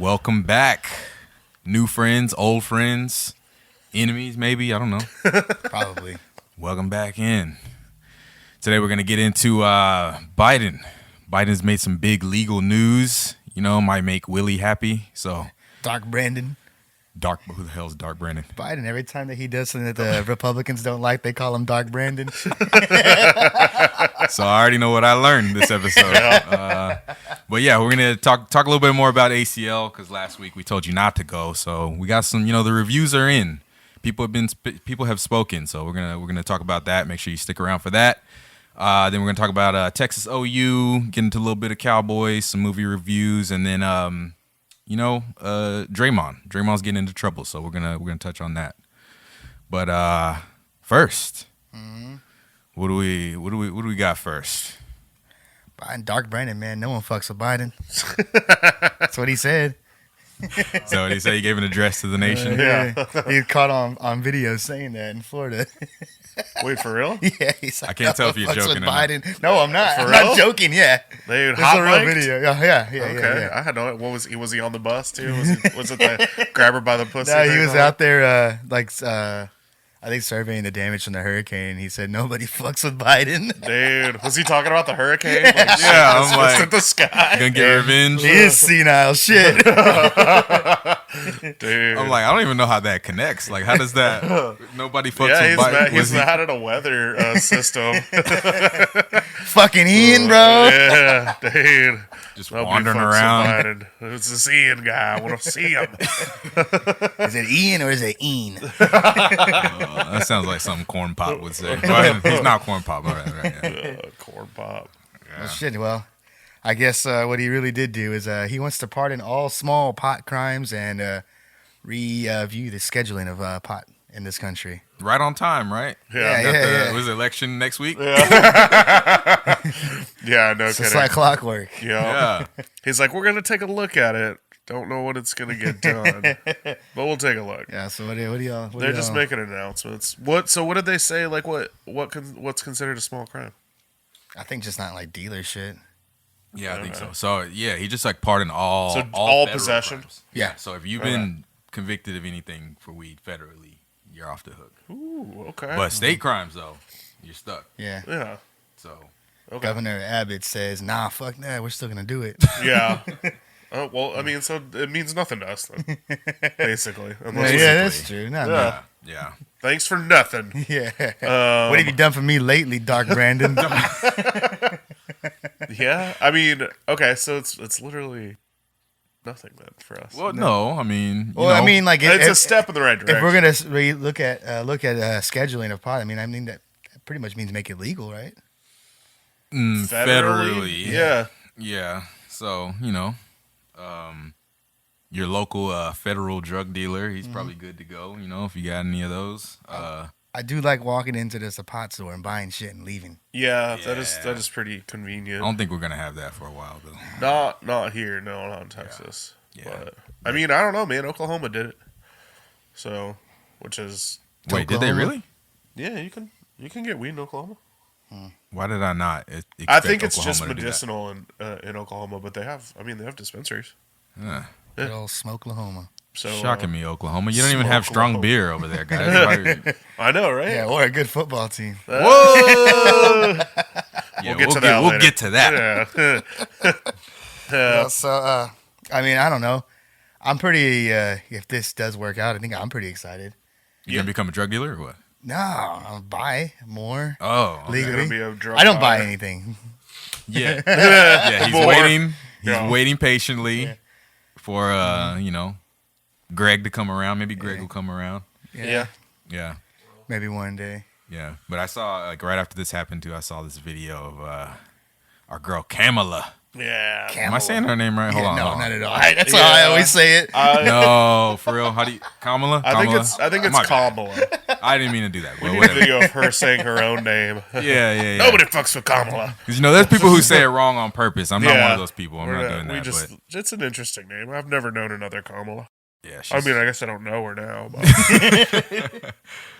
Welcome back. New friends, old friends, enemies maybe, I don't know. Probably. Welcome back in. Today we're going to get into Biden. Biden's made some big legal news, might make Willie happy. So Dark Brandon. Who the hell is Dark Brandon? Biden, every time that he does something that the Republicans don't like, they call him Dark Brandon. So I already know what I learned this episode. But yeah, we're going to talk a little bit more about ACL because last week we told you not to go. So we got some, the reviews are in. People have spoken, so we're gonna talk about that. Make sure you stick around for that. Then we're gonna talk about Texas OU, get into a little bit of Cowboys, some movie reviews, and then Draymond. Draymond's getting into trouble, so we're gonna touch on that. But first, what do we got first? Biden, Dark Brandon, man, no one fucks with Biden. That's what he said. So what he said? He gave an address to the nation. Yeah, he caught on video saying that in Florida. Wait, for real? Yeah, he's like, I can't tell if you're fucks joking with or not. Biden. No, I'm not. For I'm real? not joking. Yeah, Dude, this is a real hot-mic'd? video. Yeah. Okay, I had no. Was he on the bus too? Was it the grab her by the pussy? No, he thing was going? out there I think surveying the damage from the hurricane. He said nobody fucks with Biden. Dude, was he talking about the hurricane? Like, Yeah, I'm like, at the sky. Gonna get revenge. He is senile shit. Dude, I'm like, I don't even know how that connects. Like, how does that? Nobody fucks yeah, with Biden. he's mad at a weather system. Fucking Ian, bro. Yeah, dude. Just Nobody wandering fucks with around. Biden. It's this Ian guy. I want to see him. Is it Ian or is it Ian? That sounds like something Corn Pop would say. Well, he's not Corn Pop. All right, yeah. Corn pop. Well, shit. Well, I guess what he really did do is he wants to pardon all small pot crimes and review the scheduling of pot in this country. Right on time, right? Yeah. Was it election next week? Yeah, no It's kidding. like clockwork. Yeah. He's like, we're going to take a look at it. Don't know when it's going to get done, but we'll take a look. Yeah. So what do y'all? They're just making announcements. So what did they say? Like what's considered a small crime? I think just not like dealer shit. Yeah, I think so. So yeah, he just like pardoned all all federal possession? crimes. Yeah. So if you've been convicted of anything for weed federally, you're off the hook. Ooh, okay. But state crimes though, you're stuck. Yeah. Yeah. So Okay. Governor Abbott says, "Nah, fuck that. We're still gonna do it." Yeah. Oh, well, I mean, so it means nothing to us then, basically. Unless Yeah, that's true. Not Yeah. yeah. Thanks for nothing. me. Yeah. What have you done for me lately, Dark Brandon? Yeah. I mean, okay, so it's literally nothing then for us. Well, no, I mean, Well, I mean, like It's a step in the right direction. If we're gonna look at scheduling of pot, I mean that pretty much means make it legal, right? federally. Yeah. Yeah. So, your local federal drug dealer, he's probably good to go, if you got any of those. I do like walking into this pot store and buying shit and leaving. Yeah, Yeah. that is pretty I convenient. don't think we're going to have that for a while, though. Not here, no, not in Texas. Yeah. But I mean, I don't know, man. Oklahoma did it. So, which is Wait, did they Oklahoma? really? yeah, you can get weed in Oklahoma. Why did I not expect I think it's Oklahoma just to do that? medicinal in Oklahoma, but they have dispensaries. Yeah. Good old Smokelahoma. So Shocking me, Oklahoma. You don't even have strong Oklahoma. beer over there, guys. I know, right? Yeah, or a good football team. Whoa! We'll get to that later. We'll get to that. Yeah. So, I mean, I don't know. I'm pretty. If this does work out, I think I'm pretty excited. You gonna become a drug dealer or what? No, I'll buy more Oh, okay. legally. Gonna be a drug I don't buy buyer. anything. Yeah. Yeah, he's More. waiting. He's Yeah. waiting patiently for Greg to come around. Maybe Greg will come around. Yeah. Yeah. Maybe one day. Yeah. But I saw right after this happened too, I saw this video of our girl Kamala. Yeah. Am I saying her name right? Hold Yeah, on. no, hold on. not at all. That's how I always say it. No, for real. How do you Kamala? I think Kamala? it's My bad. Kamala. I didn't mean to do that. But We need a whatever. video of her saying her own name. Yeah. Nobody fucks with Kamala. 'Cause, there's people who say it wrong on purpose. I'm not Yeah. one of those people. I'm not doing that. But It's an interesting name. I've never known another Kamala. yeah, I mean, I guess I don't know her now, but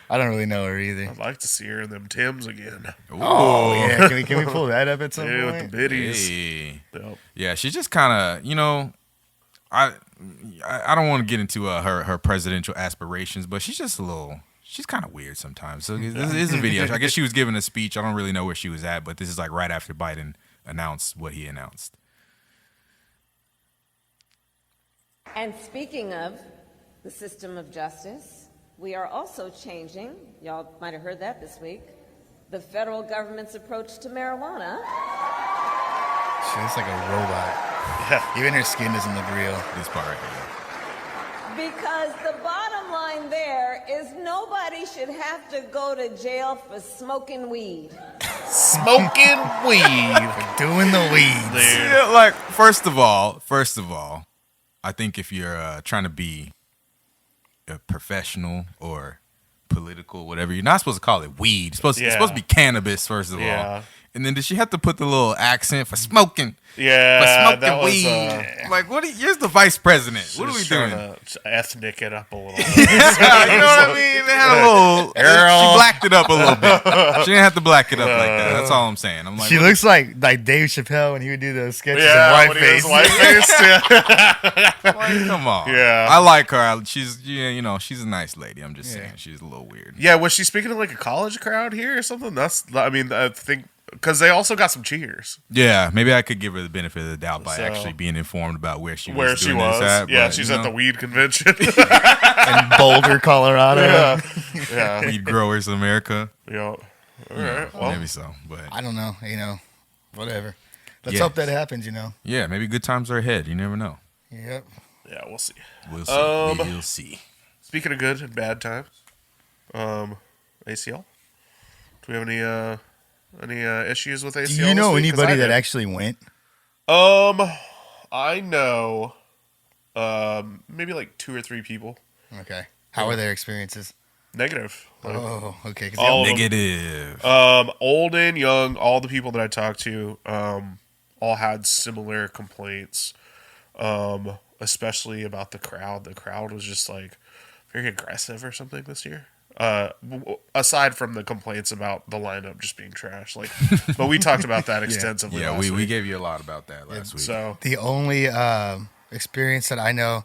I don't really know her either. I'd like to see her in them Tims again. Oh yeah, can we pull that up at some Yeah, point? with the biddies. Hey. Yep. Yeah, she's just kind of, I don't want to get into her presidential aspirations, but she's just she's kind of weird sometimes. So this is a video. I guess she was giving a speech. I don't really know where she was at, but this is like right after Biden announced what he announced. And speaking of the system of justice, we are also changing, y'all might have heard that this week, the federal government's approach to marijuana. She looks like a robot. Yeah. Even her skin doesn't look real. This part right here. Because the bottom line there is nobody should have to go to jail for smoking weed. Smoking weed. Doing the weeds. Dude. Yeah, like first of all, I think if you're trying to be a professional or political, whatever, you're not supposed to call it weed. It's supposed to be cannabis, first of all. And then did she have to put the little accent for smoking? Yeah, for smoking that was, weed. Like, here's the vice president. What are we doing? To ethnic it up a little bit. You know what I mean? They had a little. She blacked it up a little bit. She didn't have to black it up like that. That's all I'm saying. I'm like, She looks like Dave Chappelle when he would do those sketches in Yeah, when he whiteface. was whiteface. Yeah. like, come on. Yeah. I like her. She's she's a nice lady. I'm just saying she's a little weird. Yeah, was she speaking to like a college crowd here or something? I think because they also got some cheers. Yeah, maybe I could give her the benefit of the doubt by So- actually being informed about where she was. Where she doing this was. at, Yeah, but, she's you at know, the weed convention. In Boulder, Colorado. Yeah. Weed Growers America. Yeah. All right. Well, Maybe so, but I don't know. Whatever. Let's Yeah. hope that happens. yeah, maybe good times are ahead. You never know. Yep. yeah, we'll see. We'll see. We'll see. Speaking of good and bad times, ACL. Do we have any issues with ACL? Do you know this week? 'Cause anybody I that did. actually went? I know, maybe like 2 or 3 people. Okay. How are their experiences? Negative. Like, Oh, okay. 'Cause all of them. Negative. Old and young, all the people that I talked to, all had similar complaints, especially about the crowd. The crowd was just like very aggressive or something this year. Aside from the complaints about the lineup just being trash, but we talked about that extensively. Yeah, last we week. gave you a lot about that last week. So the only experience that I know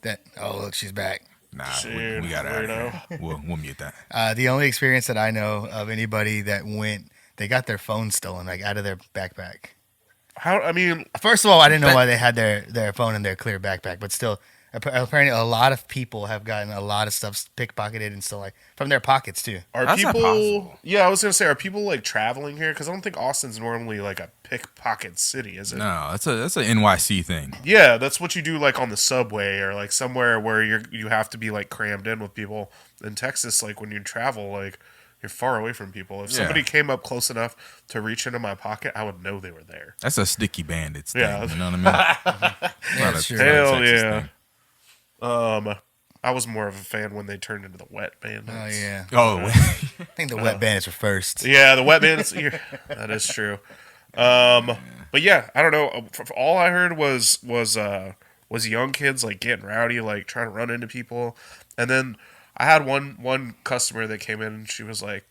that look, she's back. Nah, Dude, we got out of weirdo. here. We'll mute that. The only experience that I know of anybody that went, they got their phone stolen, like out of their backpack. how? I mean, First of all, I didn't know why they had their phone in their clear backpack, but still, apparently a lot of people have gotten a lot of stuff pickpocketed and still like from their pockets too. are That's not people? possible. Yeah, I was gonna say, are people like traveling here? Because I don't think Austin's normally like a pickpocket city, is it? No, that's an NYC thing. Yeah, that's what you do like on the subway or like somewhere where you have to be like crammed in with people. In Texas, like when you travel, like you're far away from people. If Yeah. somebody came up close enough to reach into my pocket, I would know they were there. That's a sticky bandits thing. Yeah. You know what I mean? Yeah, sure. Hell yeah. I was more of a fan when they turned into the wet bandits. Oh yeah, Oh, I think the wet bandits were first. Yeah, the wet bandits. That is true. But yeah, I don't know. All I heard was young kids like getting rowdy, like trying to run into people. And then I had one customer that came in and she was like,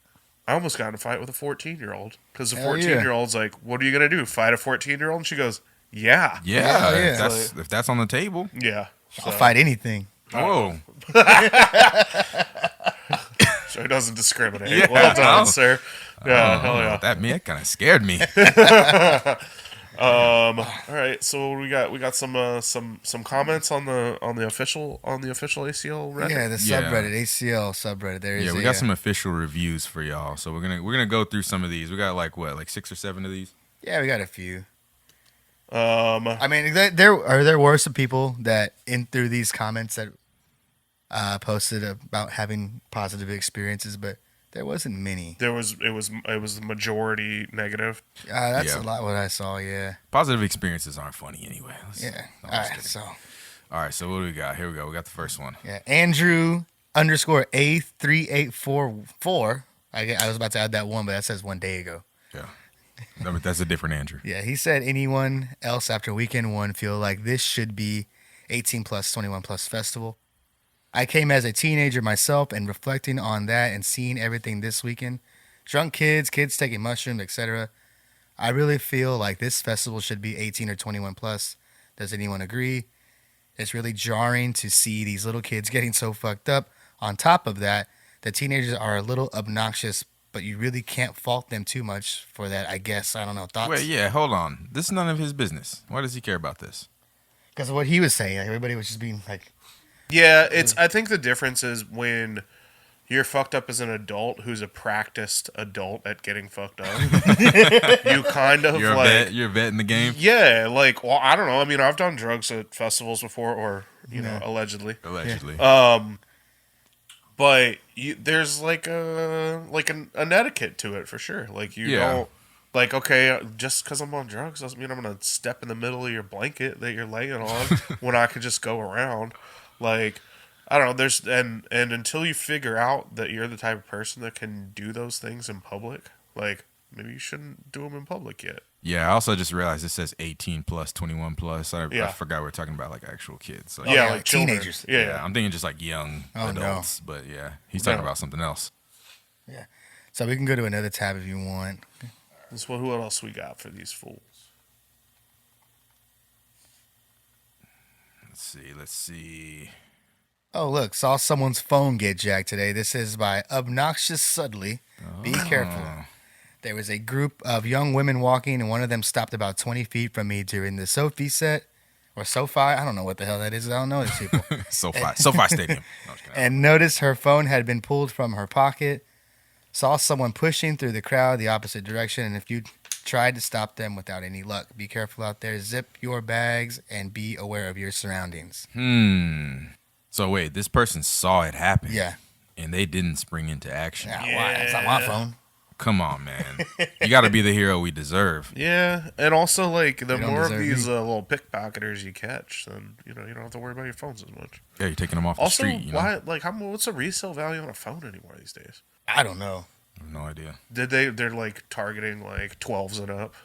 I almost got in a fight with a 14-year-old because the Hell 14-year-old's like, what are you gonna do? Fight a 14-year-old? And she goes, yeah, yeah. Yeah. If that's on the table. yeah. I'll fight anything. Whoa. So he doesn't discriminate. Yeah, Well done, no. sir. Yeah, Oh, hell yeah. that kind of scared me. All right, so we got some comments on the official ACL Reddit. Yeah, the Yeah. subreddit, ACL subreddit. There is. Yeah, we got some official reviews for y'all, so we're gonna go through some of these. We got like 6 or 7 of these. Yeah, we got a few. Um, I mean, there were some people that in through these comments that posted about having positive experiences, but there wasn't many. it was the majority negative. That's Yeah. a lot what I saw. Yeah, Positive experiences aren't funny anyway. yeah. No, All I'm just right, kidding. so All right, so what do we got? Here we go. We got the first one. yeah, Andrew _A3844. I was about to add that one, but that says 1 day ago. Yeah. I mean, that's a different Andrew. Yeah, he said anyone else after weekend one feel like this should be 18 plus, 21 plus festival. I came as a teenager myself and reflecting on that and seeing everything this weekend. Drunk kids taking mushrooms, etc. I really feel like this festival should be 18 or 21 plus. Does anyone agree? It's really jarring to see these little kids getting so fucked up. On top of that, the teenagers are a little obnoxious, but you really can't fault them too much for that, I guess. I don't know. Thoughts? Wait, yeah, hold on. This is none of his business. Why does he care about this? Because of what he was saying. Like, everybody was just being like... Yeah, I think the difference is when you're fucked up as an adult who's a practiced adult at getting fucked up. You kind of You're a vet in the game? Yeah, like, well, I don't know. I mean, I've done drugs at festivals before, or, you know, allegedly. Allegedly. But there's like an etiquette to it for sure. Like, you don't, like, okay, just because I'm on drugs doesn't mean I'm going to step in the middle of your blanket that you're laying on when I could just go around. Like, I don't know. There's and until you figure out that you're the type of person that can do those things in public, like, maybe you shouldn't do them in public yet. Yeah, I also just realized it says 18 plus, 21 plus. I forgot we're talking about like actual kids. Like, like teenagers. Yeah, I'm thinking just like young adults. But yeah, he's talking about something else. Yeah. So we can go to another tab if you want. So who else we got for these fools? Let's see. Oh, look, saw someone's phone get jacked today. This is by Obnoxious Sudley. Be careful. There was a group of young women walking, and one of them stopped about 20 feet from me during the Sophie set. Or SoFi. I don't know what the hell that is. I don't know these people. SoFi Stadium. No, and noticed her phone had been pulled from her pocket. Saw someone pushing through the crowd the opposite direction, and if you tried to stop them without any luck. Be careful out there. Zip your bags and be aware of your surroundings. So wait, this person saw it happen. Yeah. And they didn't spring into action. Yeah. Why? It's not my phone. Come on, man. You got to be the hero we deserve. Yeah, and also, like, the more of these me. Little pickpocketers you catch, then, you know, you don't have to worry about your phones as much. Yeah, you're taking them off the Also, street. You know? why? Like, what's the resale value on a phone anymore these days? I don't know. I have no idea. They're like targeting like 12s and up.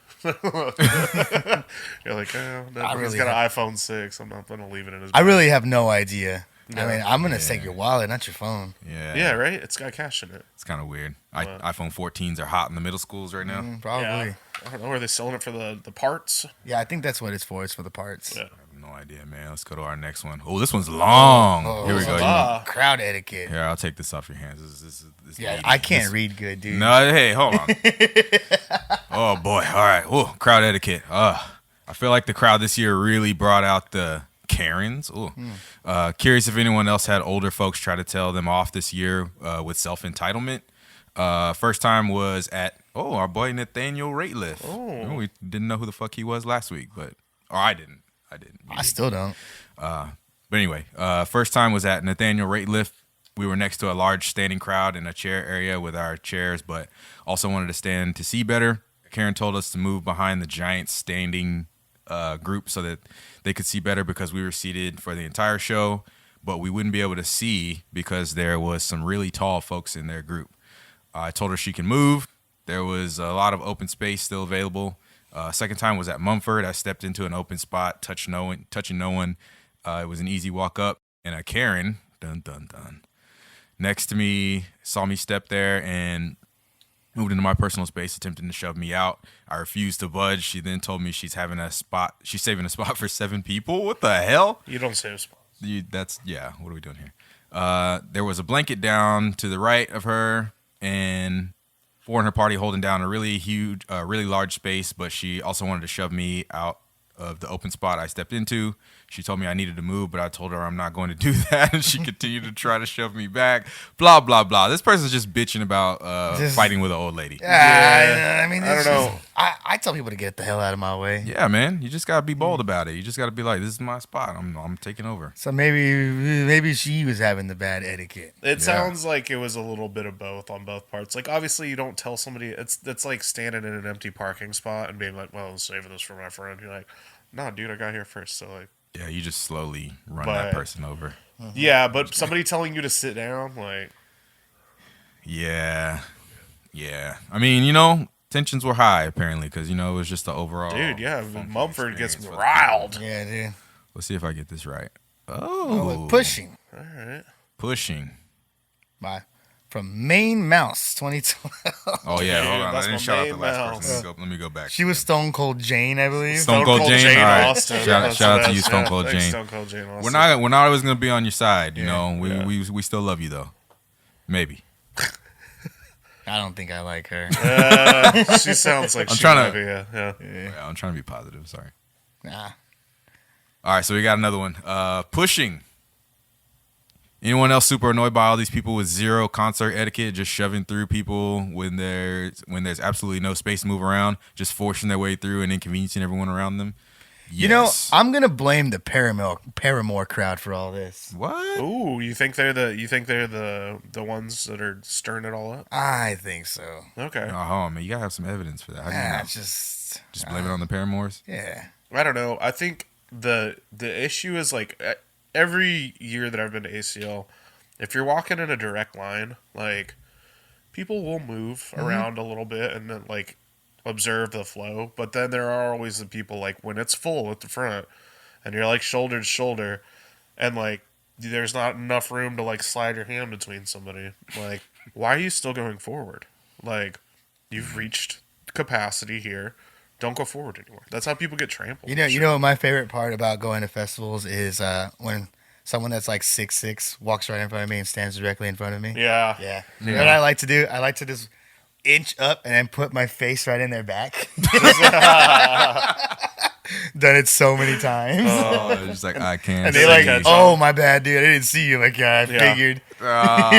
You're like, oh, no, he's got an iPhone 6. I'm not gonna leave it in his bag. I really have no idea. No. I mean, I'm gonna take your wallet, not your phone. Yeah, right. It's got cash in it. It's kind of weird. iPhone 14s are hot in the middle schools right now. Probably. Yeah. I don't know. Are they selling it for the parts? Yeah, I think that's what it's for. It's for the parts. Yeah. I have no idea, man. Let's go to our next one. Oh, this one's long. Here we go. Crowd etiquette. Here, I'll take this off your hands. This Yeah, I can't read good, dude. No, hey, hold on. Oh boy. All right. Oh, crowd etiquette. I feel like the crowd this year really brought out the Karens. Curious if anyone else had older folks try to tell them off this year with self-entitlement. First time was at our boy Nathaniel Rateliff. We didn't know who the fuck he was last week, I didn't. I still don't. But anyway, first time was at Nathaniel Rateliff. We were next to a large standing crowd in a chair area with our chairs, but also wanted to stand to see better. Karen told us to move behind the giant standing group so that they could see better because we were seated for the entire show, but we wouldn't be able to see because there was some really tall folks in their group. I told her she can move. There was a lot of open space still available. Second time was at Mumford. I stepped into an open spot, touching no one. It was an easy walk up, and a Karen, next to me saw me step there and moved into my personal space, attempting to shove me out. I refused to budge. She then told me she's saving a spot for 7 people. What the hell? You don't save spots. What are we doing here? There was a blanket down to the right of her, and 4 in her party holding down a really large space, but she also wanted to shove me out of the open spot I stepped into. She told me I needed to move, but I told her I'm not going to do that, and she continued to try to shove me back. Blah, blah, blah. This person's just bitching about fighting with an old lady. I mean, I don't know. I tell people to get the hell out of my way. Yeah, man. You just got to be bold about it. You just got to be like, this is my spot. I'm taking over. So maybe she was having the bad etiquette. It sounds like it was a little bit of both on both parts. Like, obviously, you don't tell somebody. It's like standing in an empty parking spot and being like, well, I'm saving this for my friend. You're like, nah, dude, I got here first. So, like, yeah, you just slowly run that person over. Yeah, but somebody telling you to sit down, like... Yeah. I mean, tensions were high, apparently, because, it was just the overall... Dude, yeah, Mumford gets riled. Yeah, dude. Let's see if I get this right. Oh, pushing. All right. Pushing. Bye. from Maine Mouse 2012. Oh yeah, Dude, hold on. I that's didn't my shout out the main last mouse. person. Let me go back. She was Stone Cold Jane, I believe. Stone Cold Jane. All right. Austin. Shout out to you, Stone Cold Thanks, Jane. Stone Cold Jane Austin. We're not always gonna be on your side. You know, Yeah. we still love you though. Maybe. I don't think I like her. She sounds like I'm she trying might to- be, yeah. Yeah, I'm trying to be positive. Sorry. Nah. All right, so we got another one. Pushing. Anyone else super annoyed by all these people with zero concert etiquette, just shoving through people when there's absolutely no space to move around, just forcing their way through and inconveniencing everyone around them? Yes. You know, I'm gonna blame the Paramore crowd for all this. What? Ooh, you think they're the ones that are stirring it all up? I think so. Okay. Oh man, you gotta have some evidence for that. How do you know? It's just Blame it on the Paramours. yeah. I don't know. I think the issue is like every year that I've been to ACL, if you're walking in a direct line, like people will move around a little bit and then like observe the flow. But then there are always the people like when it's full at the front and you're like shoulder to shoulder and like there's not enough room to like slide your hand between somebody. Like, why are you still going forward? Like, you've reached capacity here. Don't go forward anymore. That's how people get trampled. You know what my favorite part about going to festivals is when someone that's like 6'6" walks right in front of me and stands directly in front of me. Yeah. Yeah. You know what I like to do? I like to just inch up and then put my face right in their back. Done it so many times. Oh, it's just like I can't. and they're like, catch "Oh, my bad, dude. I didn't see you." Like, yeah, I figured you're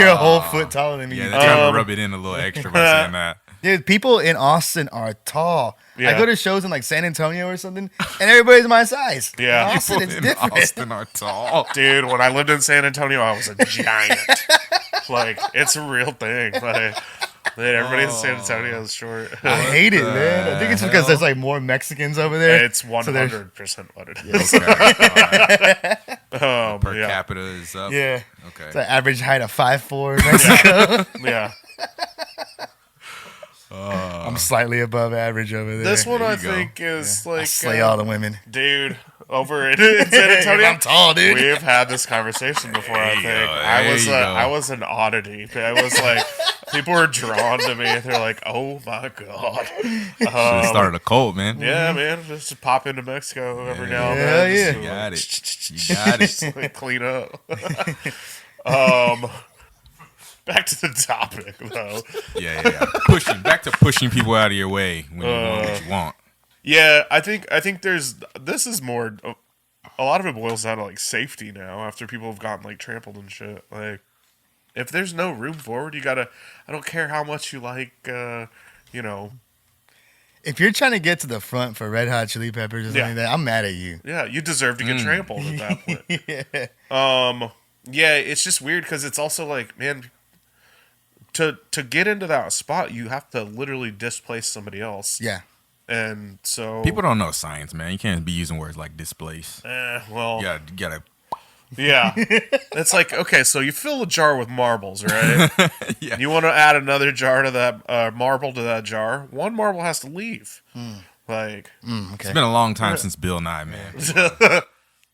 a whole foot taller than me. Yeah, they're trying to rub it in a little extra by saying that. Dude, people in Austin are tall. Yeah. I go to shows in like San Antonio or something, and everybody's my size. Yeah. In Austin, it's People in different. Austin are tall. Dude, when I lived in San Antonio, I was a giant. Like, it's a real thing. Like, man, everybody in San Antonio is short. I hate it, man. I think it's because hell? there's like more Mexicans over there. It's 100% what it is. Okay. Per yeah. capita is up. Yeah. Okay. It's an average height of 5'4" in Mexico. Yeah. I'm slightly above average over there. This one I you go. think is like I slay all the women. dude over in San Antonio. I'm tall, dude. We've had this conversation before. I There you think go, I was an oddity. I was like, people were drawn to me. They're like, "Oh my god." Should have started a cult, man. Yeah, man, just pop into Mexico every now and Hell then. yeah. Just You like, got it. You got it. just, like, clean up. Back to the topic though. Yeah. Pushing back to pushing people out of your way when you want what you want. Yeah, I think this is more. A lot of it boils down to like safety now. After people have gotten like trampled and shit. Like, if there's no room forward, you gotta. I don't care how much you like. You know. If you're trying to get to the front for Red Hot Chili Peppers or something like that, I'm mad at you. Yeah, you deserve to get trampled at that point. Yeah. Yeah, it's just weird because it's also like, man, to get into that spot, you have to literally displace somebody else. Yeah. And so People don't know science, man. You can't be using words like displace. well, You gotta yeah. It's like, okay, so you fill a jar with marbles, right? Yeah. You want to add another jar to that marble to that jar. One marble has to leave. Like, Okay. It's been a long time since Bill Nye, man.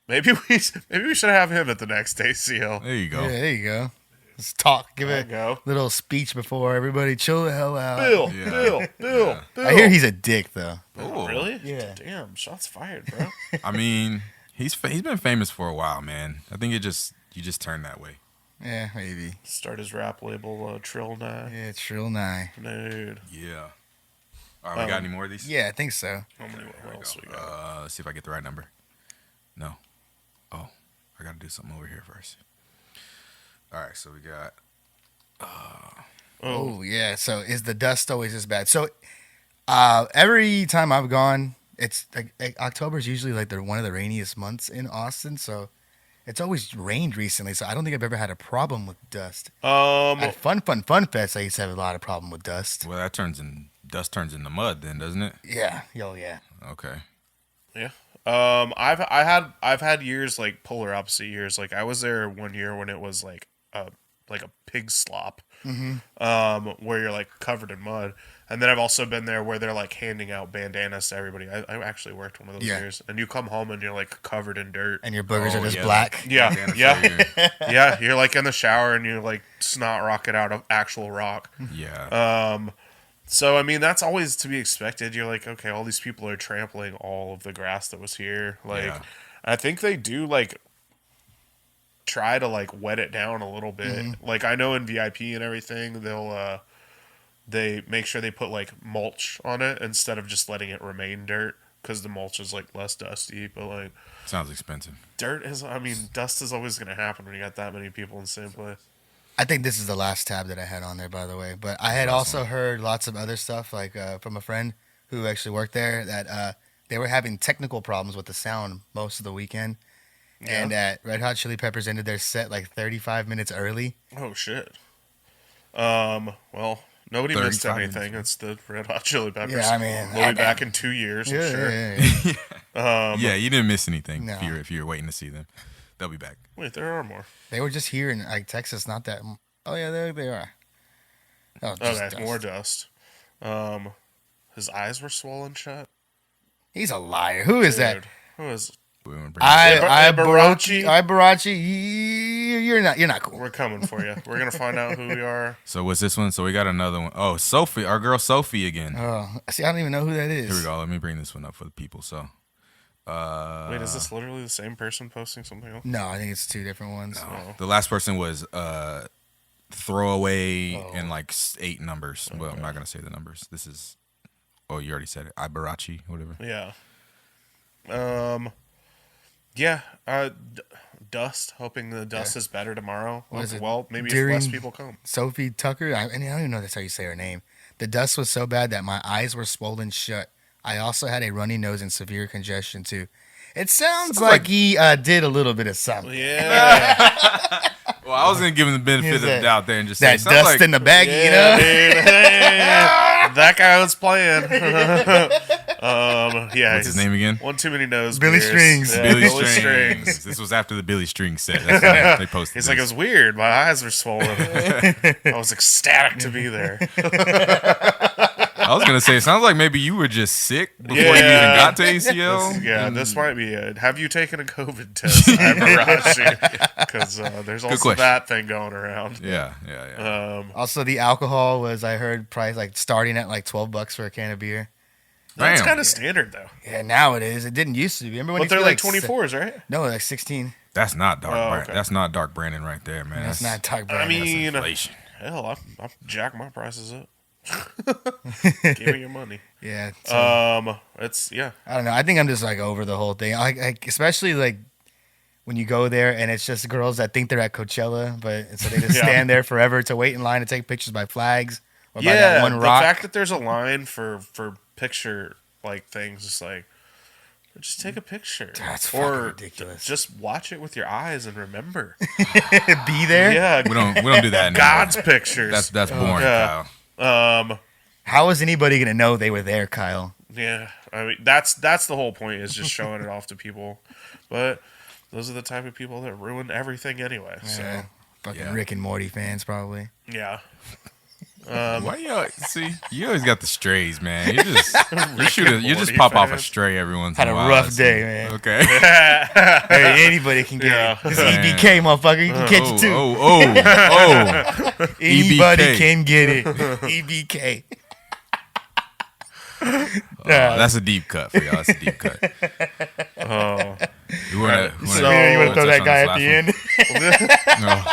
maybe we should have him at the next ACL. There you go. Yeah, there you go. Let's talk. Give There a you go. little speech before everybody. Chill the hell out. Bill, Yeah. Bill. I hear he's a dick though. Oh, really? Yeah. Damn, shots fired, bro. I mean, he's been famous for a while, man. I think you just turn that way. Yeah, maybe. Start his rap label, Trill Nye. Yeah, it's real nigh. Dude. Yeah. All right, we got any more of these? Yeah, I think so. How many what else we got? Let's see if I get the right number. No. Oh, I got to do something over here first. All right, so we got. Oh yeah. So is the dust always this bad? So every time I've gone, it's like October is usually like one of the rainiest months in Austin. So it's always rained recently. So I don't think I've ever had a problem with dust. At Fun Fest, I used to have a lot of problem with dust. Well, dust turns into mud, then, doesn't it? Yeah. Yo, yeah. Okay. Yeah. I've had years like polar opposite years. Like I was there one year when it was like like a pig slop, Mm-hmm. where you're like covered in mud. And then I've also been there where they're like handing out bandanas to everybody. I actually worked one of those years, and you come home and you're like covered in dirt, And your boogers are just yeah. black. yeah, Bandana yeah, failure. yeah. You're like in the shower and you're like snot rocket out of actual rock. Yeah. So I mean that's always to be expected. You're like, okay, all these people are trampling all of the grass that was here. Like, Yeah. I think they do like try to like wet it down a little bit. Like I know in VIP and everything, they make sure they put like mulch on it instead of just letting it remain dirt because the mulch is like less dusty. But like Sounds expensive. dirt is, I mean, dust is always going to happen when you got that many people in the same place. I think this is the last tab that I had on there, by the way. But I had also heard lots of other stuff, like from a friend who actually worked there, that they were having technical problems with the sound most of the weekend. Yeah. And that Red Hot Chili Peppers ended their set like 35 minutes early. Oh shit. Well, nobody missed 35 anything. minutes. It's the Red Hot Chili Peppers. Yeah, I mean, We'll be back in 2 years, I'm sure. Yeah. Yeah, you didn't miss anything No. if you're waiting to see them. They'll be back. Wait, there are more. They were just here in like Texas, not that. Oh yeah, there they are. Oh, just Okay, dust. more dust. His eyes were swollen shut. He's a liar. Who is that? Dude, who is? We wanna bring it Ibarachi? Ibarachi. You're not cool. We're coming for you. We're gonna find out who we are. So what's this one? So we got another one. Oh, Sophie, our girl Sophie again. Oh, see, I don't even know who that is. Here we go. Let me bring this one up for the people. So, Wait, is this literally the same person posting something else? No, I think it's two different ones. the last person was throwaway and like 8 numbers. Well, I'm not gonna say the numbers. This is. Oh, you already said it. Ibarachi, whatever. Yeah. Yeah. Dust. Hoping the dust is better tomorrow. What is it? Well, maybe During- if less people come. Sophie Tucker. I don't even know that's how you say her name. The dust was so bad that my eyes were swollen shut. I also had a runny nose and severe congestion too. It sounds like he did a little bit of something. Yeah. Well, I was gonna give him the benefit of the that- doubt there and just That say dust sounds like in the baggie, you know. Dude, hey, that guy was playing. Yeah. What's his name again? One too many nose. Billy beers. Strings. Yeah, Billy Billy Strings. This was after the Billy Strings set. That's when they posted. He's this. like, it was weird. My eyes were swollen. I was ecstatic to be there. I was gonna say, it sounds like maybe you were just sick before you even Yeah. got to ACL. Yeah, this might be it. Have you taken a COVID test? Because there's also question. that thing going around. Yeah. Also, the alcohol was, I heard, price like starting at like $12 for a can of beer. That's Damn. kind of standard though. Yeah, now it is. It didn't used to be. Remember when But you they're feel like se- 24s, right? No, like 16. That's not dark. Oh, Brand- okay. That's not dark Brandon right there, man. That's not dark I brand. mean, inflation. hell, I'll jack my prices up. Give me your money. Yeah. So, It's yeah. I don't know. I think I'm just like over the whole thing. Like especially like when you go there and it's just girls that think they're at Coachella, but so they just Yeah. stand there forever to wait in line to take pictures by flags or by Yeah, that one the rock. fact that there's a line for picture like things, just like just take a picture. That's fucking ridiculous. Just watch it with your eyes and remember. Be there. Yeah, We don't do that anymore. God's pictures. That's boring, Yeah. Kyle. How is anybody gonna know they were there, Kyle? Yeah, I mean that's the whole point, is just showing it off to people. But those are the type of people that ruin everything anyway. So Yeah. Fucking Yeah. Rick and Morty fans, probably. yeah. Why you see? You always got the strays, man. You just you just Morty pop off a fans. stray every once Had in a a while. rough That's- day, man. Okay. Hey, anybody can get Yeah. it. This EBK, motherfucker. You can catch it too. Oh. Anybody EBK. can get it. EBK. That's a deep cut for y'all. That's a deep cut. Oh, You wanna You want to throw that guy at the end? No.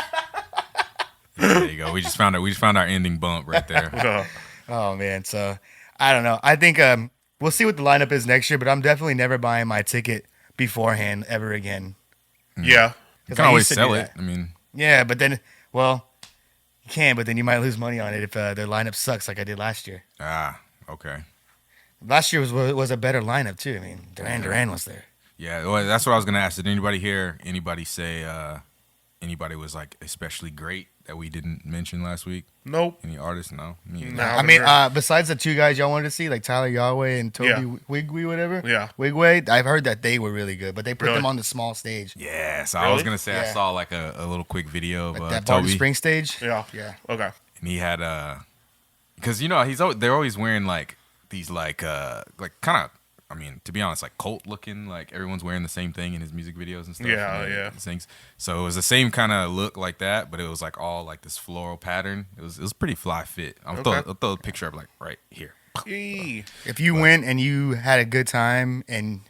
There you go. We just found our ending bump right there. Oh man, so I don't know. I think we'll see what the lineup is next year, but I'm definitely never buying my ticket beforehand ever again. yeah. You 'Cause can I always used to sell do it. that. I mean, Yeah, but then, well, you can, but then you might lose money on it if their lineup sucks like I did last year. okay. Last year was a better lineup too. I mean, Duran was there. Yeah, well, that's what I was gonna ask. Did anybody say anybody was like especially great that we didn't mention last week? Nope. Any artists? No. Me either. No. I mean, besides the two guys y'all wanted to see, like Tyler Yahweh and Toby Yeah. Wigwe, whatever. Yeah. Wigwe. I've heard that they were really good, but they put Really? them on the small stage, Yeah, so I was Really? gonna say I Yeah. saw like a little quick video of like that Barton Toby, Spring stage. Yeah. Yeah. Okay. and he had because you know they're always wearing like these like kind of, I mean, to be honest, like cult looking, like everyone's wearing the same thing in his music videos and stuff. Yeah, and yeah. Things. So it was the same kind of look like that, but it was like all like this floral pattern. It was pretty fly fit. I'll throw a picture up like right here. Eee. If you went and you had a good time, and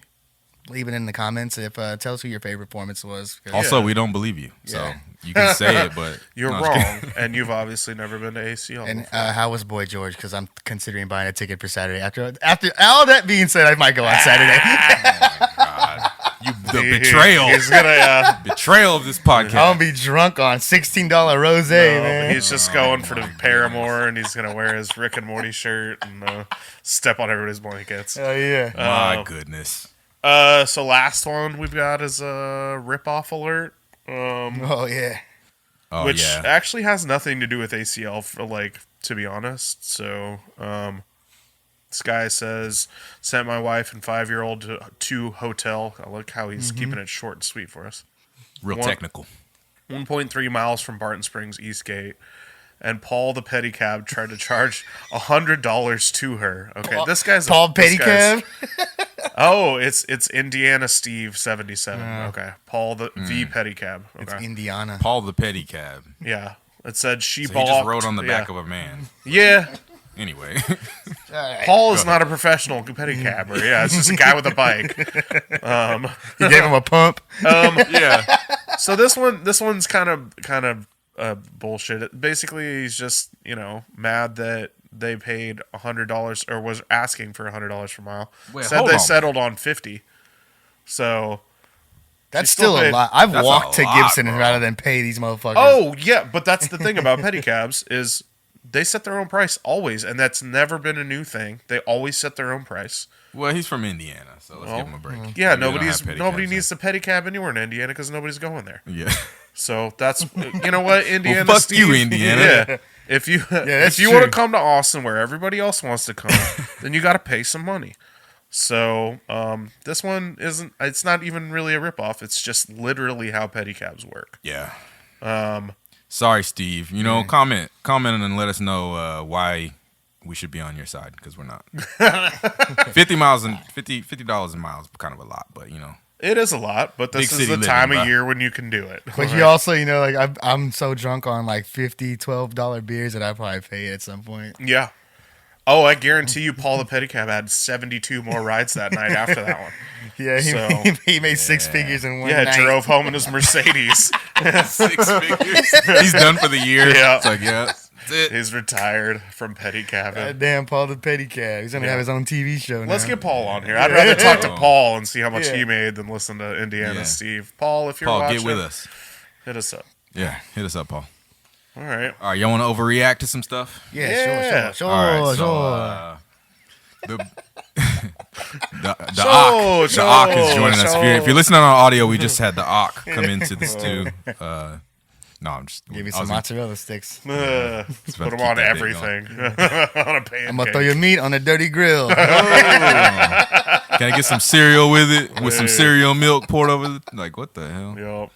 leave it in the comments. If tell us who your favorite performance was. 'Cause- Also, we don't believe you, so Yeah. you can say it, but You're no, I'm just wrong, kidding. and you've obviously never been to ACL. And before. how was Boy George? Because I'm considering buying a ticket for Saturday. After all that being said, I might go on Saturday. God, the betrayal, He's gonna. betrayal of this podcast. I'm gonna be drunk on $16 rose, man. He's just going for the Paramore, and he's gonna wear his Rick and Morty shirt and step on everybody's blankets. Oh yeah. My goodness. So last one we've got is a rip-off alert, Oh yeah. Oh which yeah. actually has nothing to do with ACL, to be honest. So this guy says, sent my wife and 5-year-old to hotel. I like how he's keeping it short and sweet for us. Real One- technical. 1.3 miles from Barton Springs Eastgate, and Paul the pedicab tried to charge $100 to her. Okay, this guy's Paul this guy's- Pedicab. Oh, it's Indiana Steve 77. Okay, Paul the pedicab. It's Okay, Indiana. Paul the pedicab. yeah. It said she So he balked. just rode on the back yeah. of a man. Yeah, Anyway, Paul is not a professional pedicabber. Yeah, it's just a guy with a bike. You gave him a pump. yeah. So this one's kind of bullshit. Basically, he's just mad that they paid $100 or was asking for $100 per mile. Wait, Said hold they on. settled on 50. So That's She still still a paid- lot. I've That's a walked to lot, Gibson bro. rather than pay these motherfuckers. oh yeah, but that's the thing about pedicabs is they set their own price always, and that's never been a new thing. They always set their own price. Well, he's from Indiana, so let's give him a break. Yeah, We don't have pedicabs nobody there. needs the pedicab anywhere in Indiana because nobody's going there. Yeah. So that's you know what, Indiana. Well, fuck Steve, you, Indiana. Yeah. If you that's if you want to true. come to Austin where everybody else wants to come, then you got to pay some money. So this one isn't. It's not even really a ripoff. It's just literally how pedicabs work. Yeah. Sorry, Steve. Comment and let us know why we should be on your side because we're not. $50 a mile is kind of a lot, but It is a lot, but this Big is city the living, time bro. of year when you can do it. But you also, like I'm so drunk on like $12 beers that I probably pay at some point. Yeah. Oh, I guarantee you, Paul the pedicab had 72 more rides that night after that one. Yeah, So- he made 6 figures in one Yeah, night. drove home in his Mercedes. 6 figures. He's done for the year. Yeah. It's like, yeah, that's it. He's retired from pedicabbing. Goddamn, Paul the pedicab. He's gonna Yeah. have his own TV show now. Let's get Paul on here. I'd rather talk to Yeah. Paul and see how much Yeah. he made than listen to Indiana Yeah. Steve. Paul, if you're Paul, watching, get with us. hit us up. Yeah, hit us up, Paul. All right. All right, y'all want to overreact to some stuff? Yeah, Yeah. sure. All right, so sure. the Show, Ock, the Ock is joining us. show. If you're listening on audio, we just had the Ock come into this too. No, I'm just Give me I some was- mozzarella sticks. Put about them to on keep that bit everything. On a pancake. I'm gonna throw your meat on a dirty grill. Can I get some cereal with it? With some cereal milk poured over? Like what the hell? Yup.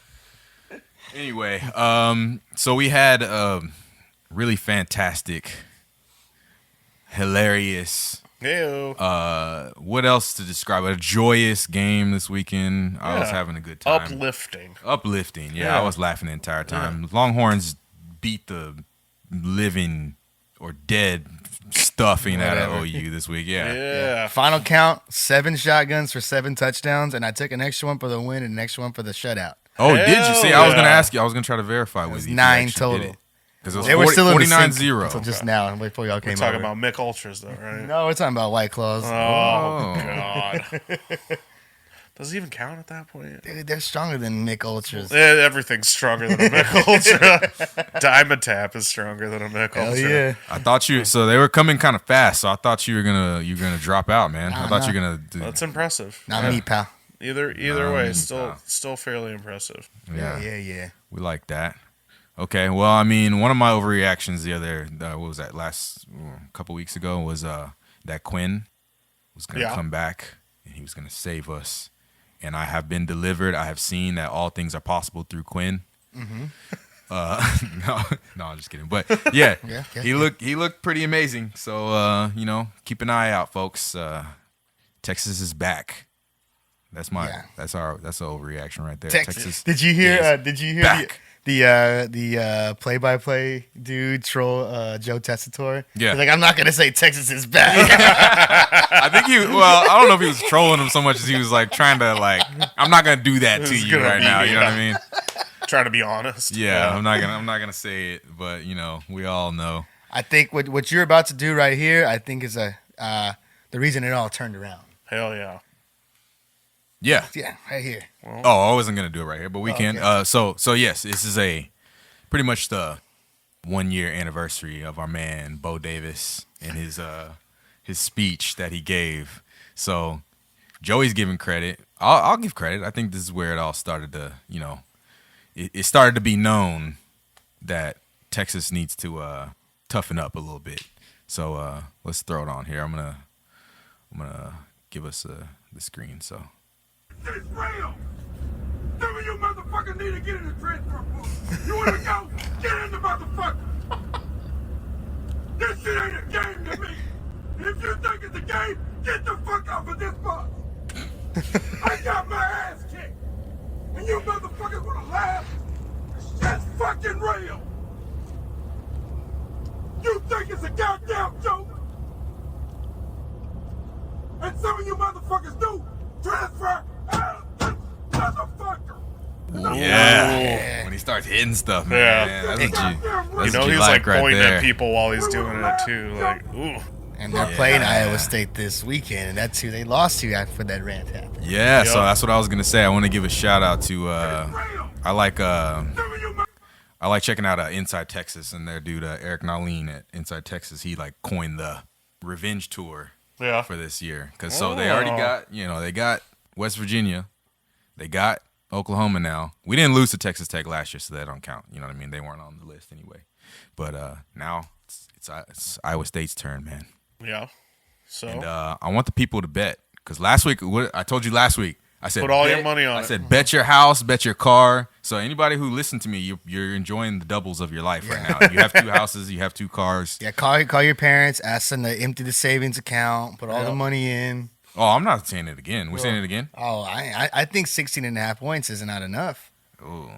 Anyway, so we had a really fantastic, hilarious. Ew. What else to describe? A joyous game this weekend. I was Yeah. having a good time. Uplifting. Yeah, I was laughing the entire time. Longhorns beat the living or dead stuffing out of Whatever. OU this week. Yeah. Yeah. Final count: 7 shotguns for 7 touchdowns, and I took an extra one for the win and an extra one for the shutout. Oh, did you see? I was gonna yeah. ask you. I was gonna try to verify with was you. if you 9 actually did total. it. Because it was They were still in the 49-0. until just now, before y'all came We're talking over. about Mick Ultras, though, right? No, we're talking about White Claws. Oh, God. Does it even count at that point? Dude, they're stronger than Mick Ultras. Everything's stronger than a Mick Ultra. Diamond Tap is stronger than a Mick Hell Ultra. yeah. I thought you. So they were coming kind of fast. So I thought you were gonna drop out, man. I thought no. you were gonna. Do, That's impressive. Not me, pal. Either way, still fairly impressive. Yeah. We like that. Okay, well, I mean, one of my overreactions the other, what was that, last couple weeks ago was that Quinn was going to come back and he was going to save us. And I have been delivered. I have seen that all things are possible through Quinn. Mm-hmm. No, I'm just kidding. But yeah, he looked pretty amazing. So keep an eye out, folks. Texas is back. That's our overreaction right there. Texas. Did you hear? Back. The play-by-play dude troll Joe Tessitore? Yeah. He's like, I'm not gonna say Texas is back. I think I don't know if he was trolling him so much as he was like trying to I'm not gonna do that to you right now. You know what I mean? Trying to be honest. Yeah, I'm not gonna say it, but we all know. I think what you're about to do right here, I think is the reason it all turned around. Hell yeah. Yeah. Yeah, right here. Well, I wasn't gonna do it right here, but we can. Okay. So yes, this is pretty much the 1 year anniversary of our man Bo Davis and his speech that he gave. So Joey's giving credit. I'll give credit. I think this is where it all started to, it started to be known that Texas needs to toughen up a little bit. So let's throw it on here. I'm gonna give us the screen. So. It's real. Some of you motherfuckers need to get in the transfer pool. You wanna go? Get in the motherfucker. This shit ain't a game to me. And if you think it's a game, get the fuck off of this bus. I got my ass kicked. And you motherfuckers wanna laugh? That's fucking real. You think it's a goddamn joke? And some of you motherfuckers do transfer out of this motherfucker. Yeah. When he starts hitting stuff, man. That's he's like pointing at people while he's doing it too. Like, ooh. And they're playing Iowa State this weekend, and that's who they lost to after that rant happened. Yeah, so that's what I was gonna say. I want to give a shout out to I like checking out Inside Texas, and their dude Eric Nalin at Inside Texas. He coined the revenge tour for this year, because they already got they got West Virginia, they got Oklahoma now. We didn't lose to Texas Tech last year, so that don't count. You know what I mean? They weren't on the list anyway. But now it's Iowa State's turn, man. Yeah. So and I want the people to bet, because last week, I told you last week, I said put all your money on it. I said bet your house, bet your car. So anybody who listened to me, you're enjoying the doubles of your life right now. You have 2 houses, you have 2 cars. Yeah, call your parents, ask them to empty the savings account, put all the money in. Oh, I'm not saying it again. We're saying it again? Oh, I think 16.5 points is not enough. Oh.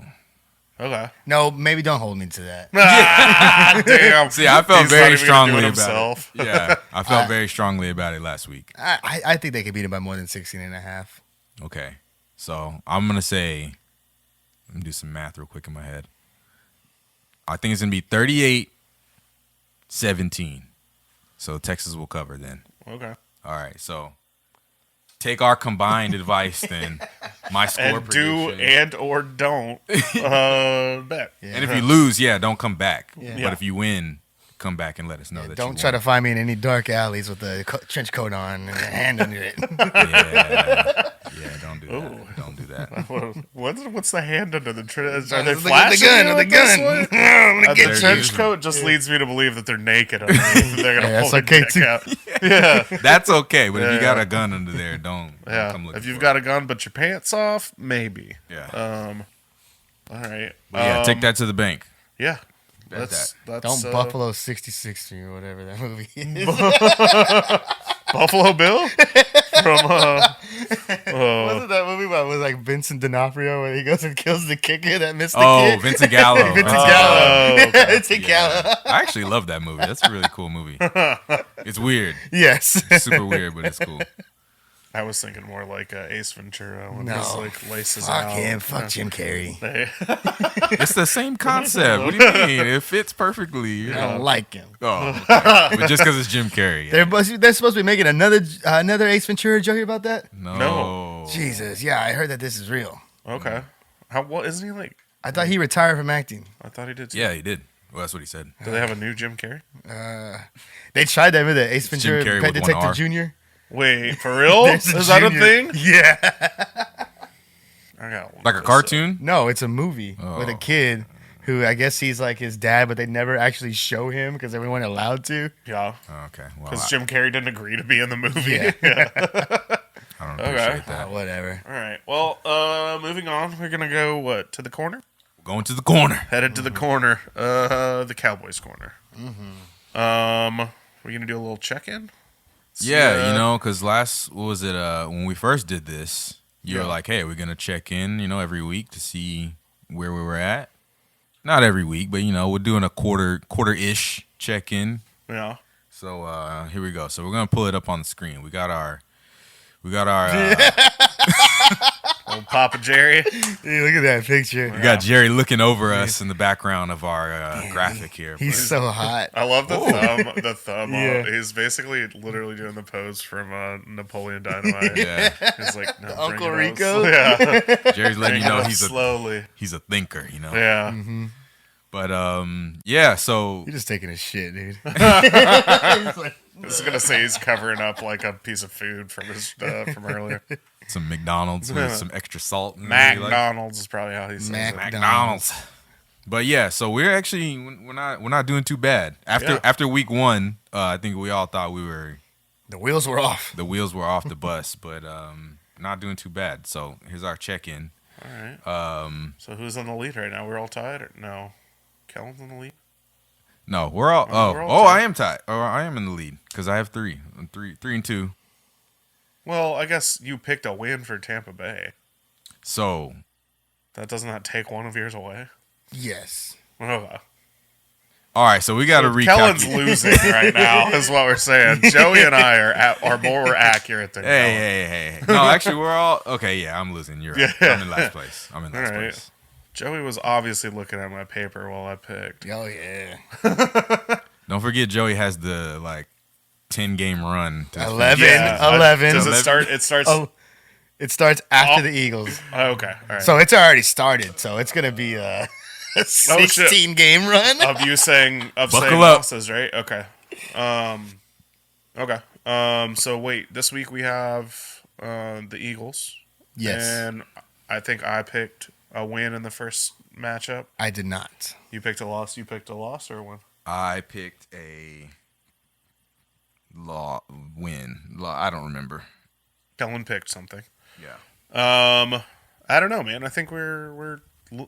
Okay. No, maybe don't hold me to that. Damn. See, I felt very strongly about himself. it. Yeah, I felt very strongly about it last week. I think they could beat it by more than 16.5. Okay. So I'm going to say, let me do some math real quick in my head. I think it's going to be 38-17. So Texas will cover then. Okay. All right. So take our combined advice then. My score and prediction. Do and or don't bet. Yeah. And if you lose, don't come back. Yeah. But if you win, come back and let us know that don't you try won. to find me in any dark alleys with a trench coat on and a hand under it. Yeah, don't do that. Don't do that. What's the hand under the trench? Are they The flashing gun, you the with gun. this one? The trench coat just leads me to believe that they're naked. They're gonna that's pull okay their dick too. out. Yeah, That's okay. But if you got a gun under there, don't come looking if you've for got it. a gun but your pants off, maybe. Yeah. All right. But take that to the bank. Yeah. Bet That's Don't Buffalo 66 or whatever that movie is. Buffalo Bill from Wasn't that movie about with Vincent D'Onofrio where he goes and kills the kicker that missed the kick? Vincent Gallo. Vincent Gallo. okay. Vincent Gallo. I actually love that movie. That's a really cool movie. It's weird. Yes. It's super weird, but it's cool. I was thinking more like Ace Ventura when No. he's laces Fuck out. him. Fuck Jim Carrey. It's the same concept. What do you mean? It fits perfectly. I don't like him. Oh, okay. But just because it's Jim Carrey. They're supposed to be making another Ace Ventura joke about that? No. Jesus. Yeah, I heard that this is real. Okay. What isn't he like? I thought he retired from acting. I thought he did. Too. Yeah, he did. Well, that's what he said. Do they have a new Jim Carrey? They tried that with Ace Jim Ventura, Carrey Pet with one Detective R. Jr. Wait, for real? There's Is that a junior. thing? Yeah. I got Like a cartoon? No, it's a movie with a Oh. kid who I guess he's like his dad, but they never actually show him because they weren't allowed to. Yeah, Oh, okay. Well, because Jim Carrey didn't agree to be in the movie. Yeah. I don't appreciate that. Whatever. All right. Well, moving on. We're gonna go to the corner. Going to the corner. Headed to the corner. The Cowboys corner. We're gonna do a little check-in. Yeah, because what was it? When we first did this, you were like, "Hey, we're gonna check in, every week to see where we were at." Not every week, but we're doing a quarter-ish check-in. Yeah. So here we go. So we're gonna pull it up on the screen. We got our Old Papa Jerry. Dude, look at that picture. we got Jerry looking over us in the background of our graphic here. He's so hot. I love the thumb. The thumb. Yeah. He's basically literally doing the pose from Napoleon Dynamite. Yeah, He's like, no, Uncle bring it Rico? up. Yeah. Jerry's letting you know he's slowly. a thinker. Yeah. But yeah. So You're just taking a shit, dude. I was gonna say he's covering up like a piece of food from his from earlier. some McDonald's with some extra salt. And maybe, like, McDonald's is probably how he says it. McDonald's. But yeah, so we're not doing too bad. After week 1, I think we all thought The wheels were off. the wheels were off the bus, but not doing too bad. So here's our check-in. All right. So who's on the lead right now? We're all tied, or no? Kellen's on the lead. No, we're all. we're all I tied. am tied. Oh, I am in the lead because I have 3. I'm 3 and 2. Well, I guess you picked a win for Tampa Bay. So That does not take one of yours away. Yes. Okay. all right, so we got to recap. Kellen's losing right now, is what we're saying. Joey and I are more accurate than Kellen. Hey. No, actually, we're all okay. Yeah, I'm losing. You're right. Yeah. I'm in last place. All right. Joey was obviously looking at my paper while I picked. Oh, yeah. Don't forget, Joey has the 10-game run. To 11. Yeah. 11. Does it start? It starts. Oh, it starts after the Eagles. Okay. All right. So it's already started. So it's going to be a 16-game run. Of you saying Buckle up. losses, right? Okay. Okay. So wait, this week we have the Eagles. Yes. And I think I picked a win in the first matchup. I did not. You picked a loss. You picked a loss or a win? I picked a win. I don't remember. Kellen picked something. Yeah. I don't know, man. I think we're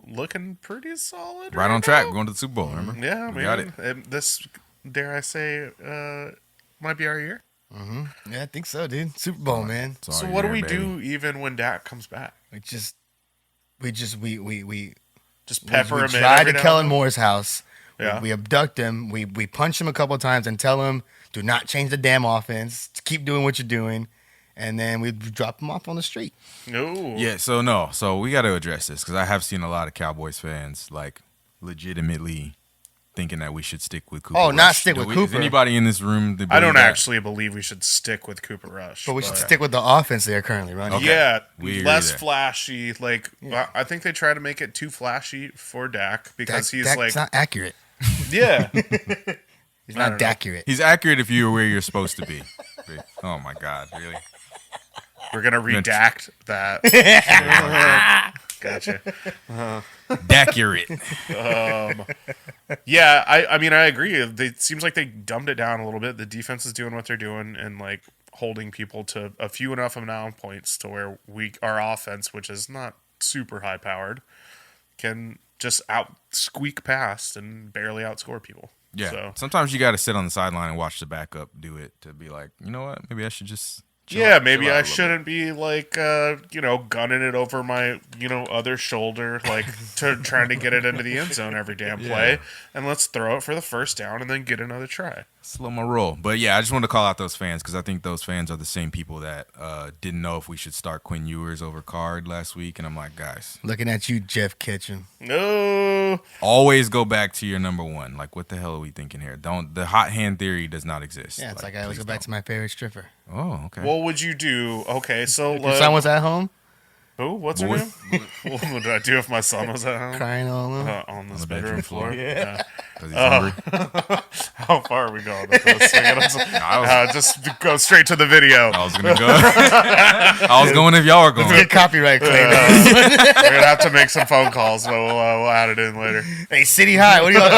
looking pretty solid. Right on track. now. We're going to the Super Bowl, remember? Yeah, We man. got it. This, dare I say, might be our year. Yeah, I think so, dude. Super Bowl, man. It's all So what do year, we baby. do even when Dak comes back? We Just we pepper him in. drive every to now Kellen and then? Moore's house. Yeah. We abduct him. We punch him a couple of times and tell him, do not change the damn offense. Keep doing what you're doing. And then we drop him off on the street. No. Yeah, so we got to address this because I have seen a lot of Cowboys fans legitimately thinking that we should stick with Cooper. Oh, not Rush. stick with Is Cooper. anybody in this room? I believe don't that? actually believe we should stick with Cooper Rush. But we should stick with the offense they're currently running. Okay. Yeah, We agree less there. flashy. I think they try to make it too flashy for Dak because he's Dak's not accurate. yeah. He's not accurate. He's accurate if you're where you're supposed to be. Oh my God, really? We're gonna redact that. Gotcha. Accurate. Yeah, I mean I agree. It seems like they dumbed it down a little bit. The defense is doing what they're doing and holding people to a few enough amount of points to where our offense, which is not super high powered, can just squeak past and barely outscore people. Yeah. So, Sometimes you got to sit on the sideline and watch the backup do it to be like, you know what? Maybe I should just. maybe I shouldn't be gunning it over my other shoulder trying to get it into the end zone every damn play, and let's throw it for the first down and then get another try. Slow my roll. But yeah, I just want to call out those fans because I think those fans are the same people that didn't know if we should start Quinn Ewers over Card last week. And I'm like, guys, Looking at you, Jeff Ketchum. No, always go back to your number one. Like, what the hell are we thinking here? The hot hand theory does not exist. Yeah, it's like I always go back to my favorite stripper. Oh, okay. what would you do? Okay, so Your son was at home who? What's her What? name? What would I do if my son was at home? crying all alone. On the the bedroom bedroom floor. floor. Yeah. 'Cause he's hungry. How far are we going with this? Just go straight to the video. I was gonna go. I was going if y'all are going. Get copyright claim. We're gonna have to make some phone calls, but we'll add it in later. Hey, City High, what are y'all?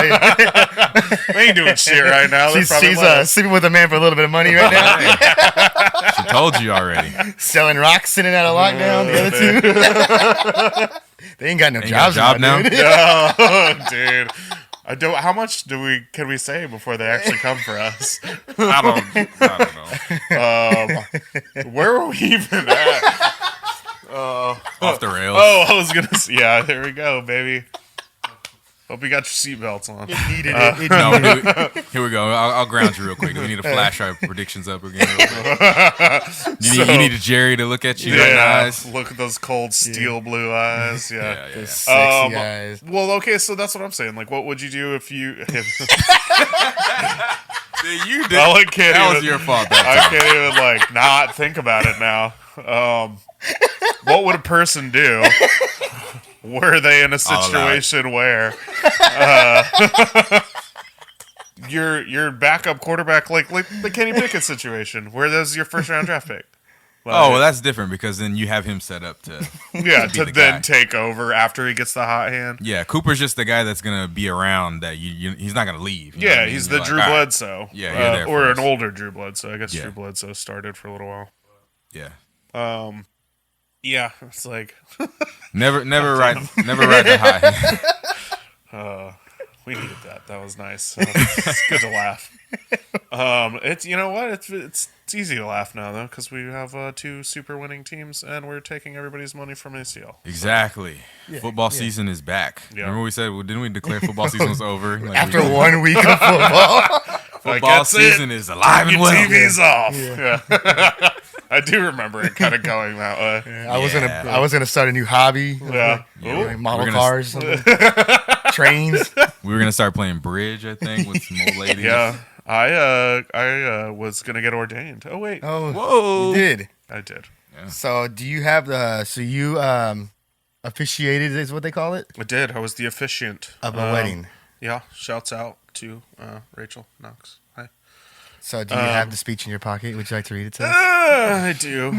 They ain't doing shit right now. She's sleeping with a man for a little bit of money right now. She told you already. Selling rocks, sitting out of lockdown. The other two, they ain't got no jobs now. Dude. Oh, dude. How much can we say before they actually come for us? I don't know. Where were we even at? Off the rails. Oh, I was gonna say, yeah. There we go, baby. Hope you got your seatbelts on. It needed it. Here we go. I'll ground you real quick. We need to flash our predictions up again. Real quick. You need a Jerry to look at you right in the eyes. Look at those cold steel blue eyes. Yeah. Those sexy eyes. Well, okay, so that's what I'm saying. Like, what would you do if you? You did. That was your fault. I can't even not think about it now. What would a person do? Were they in a situation where your backup quarterback, like the Kenny Pickett situation, where that was your first round draft pick? Well, that's different because then you have him set up to to then take over after he gets the hot hand. Yeah, Cooper's just the guy that's gonna be around. That he's not gonna leave. Yeah, he's the Drew Bledsoe. Yeah, you're there or first. an older Drew Bledsoe. I guess Drew Bledsoe started for a little while. Yeah. Yeah, it's like never ride the high. we needed that. That was nice. It's good to laugh. It's you know what? It's easy to laugh now though because we have 2 super winning teams and we're taking everybody's money from ACL. Exactly. Football season is back. Yeah. Remember we said didn't we declare football season was over After 1 week of football? Football season is alive and well. TV's off. Yeah. I do remember it kind of going that way. Yeah, I was gonna start a new hobby. Yeah. Like model cars, trains. We were gonna start playing bridge, I think, with some old ladies. Yeah. I was gonna get ordained. Oh wait. Oh, whoa! You did. I did. Yeah. So do you have you officiated is what they call it? I did. I was the officiant of a wedding. Yeah. Shouts out to Rachel Knox. Hi. So do you have the speech in your pocket? Would you like to read it to us? I do.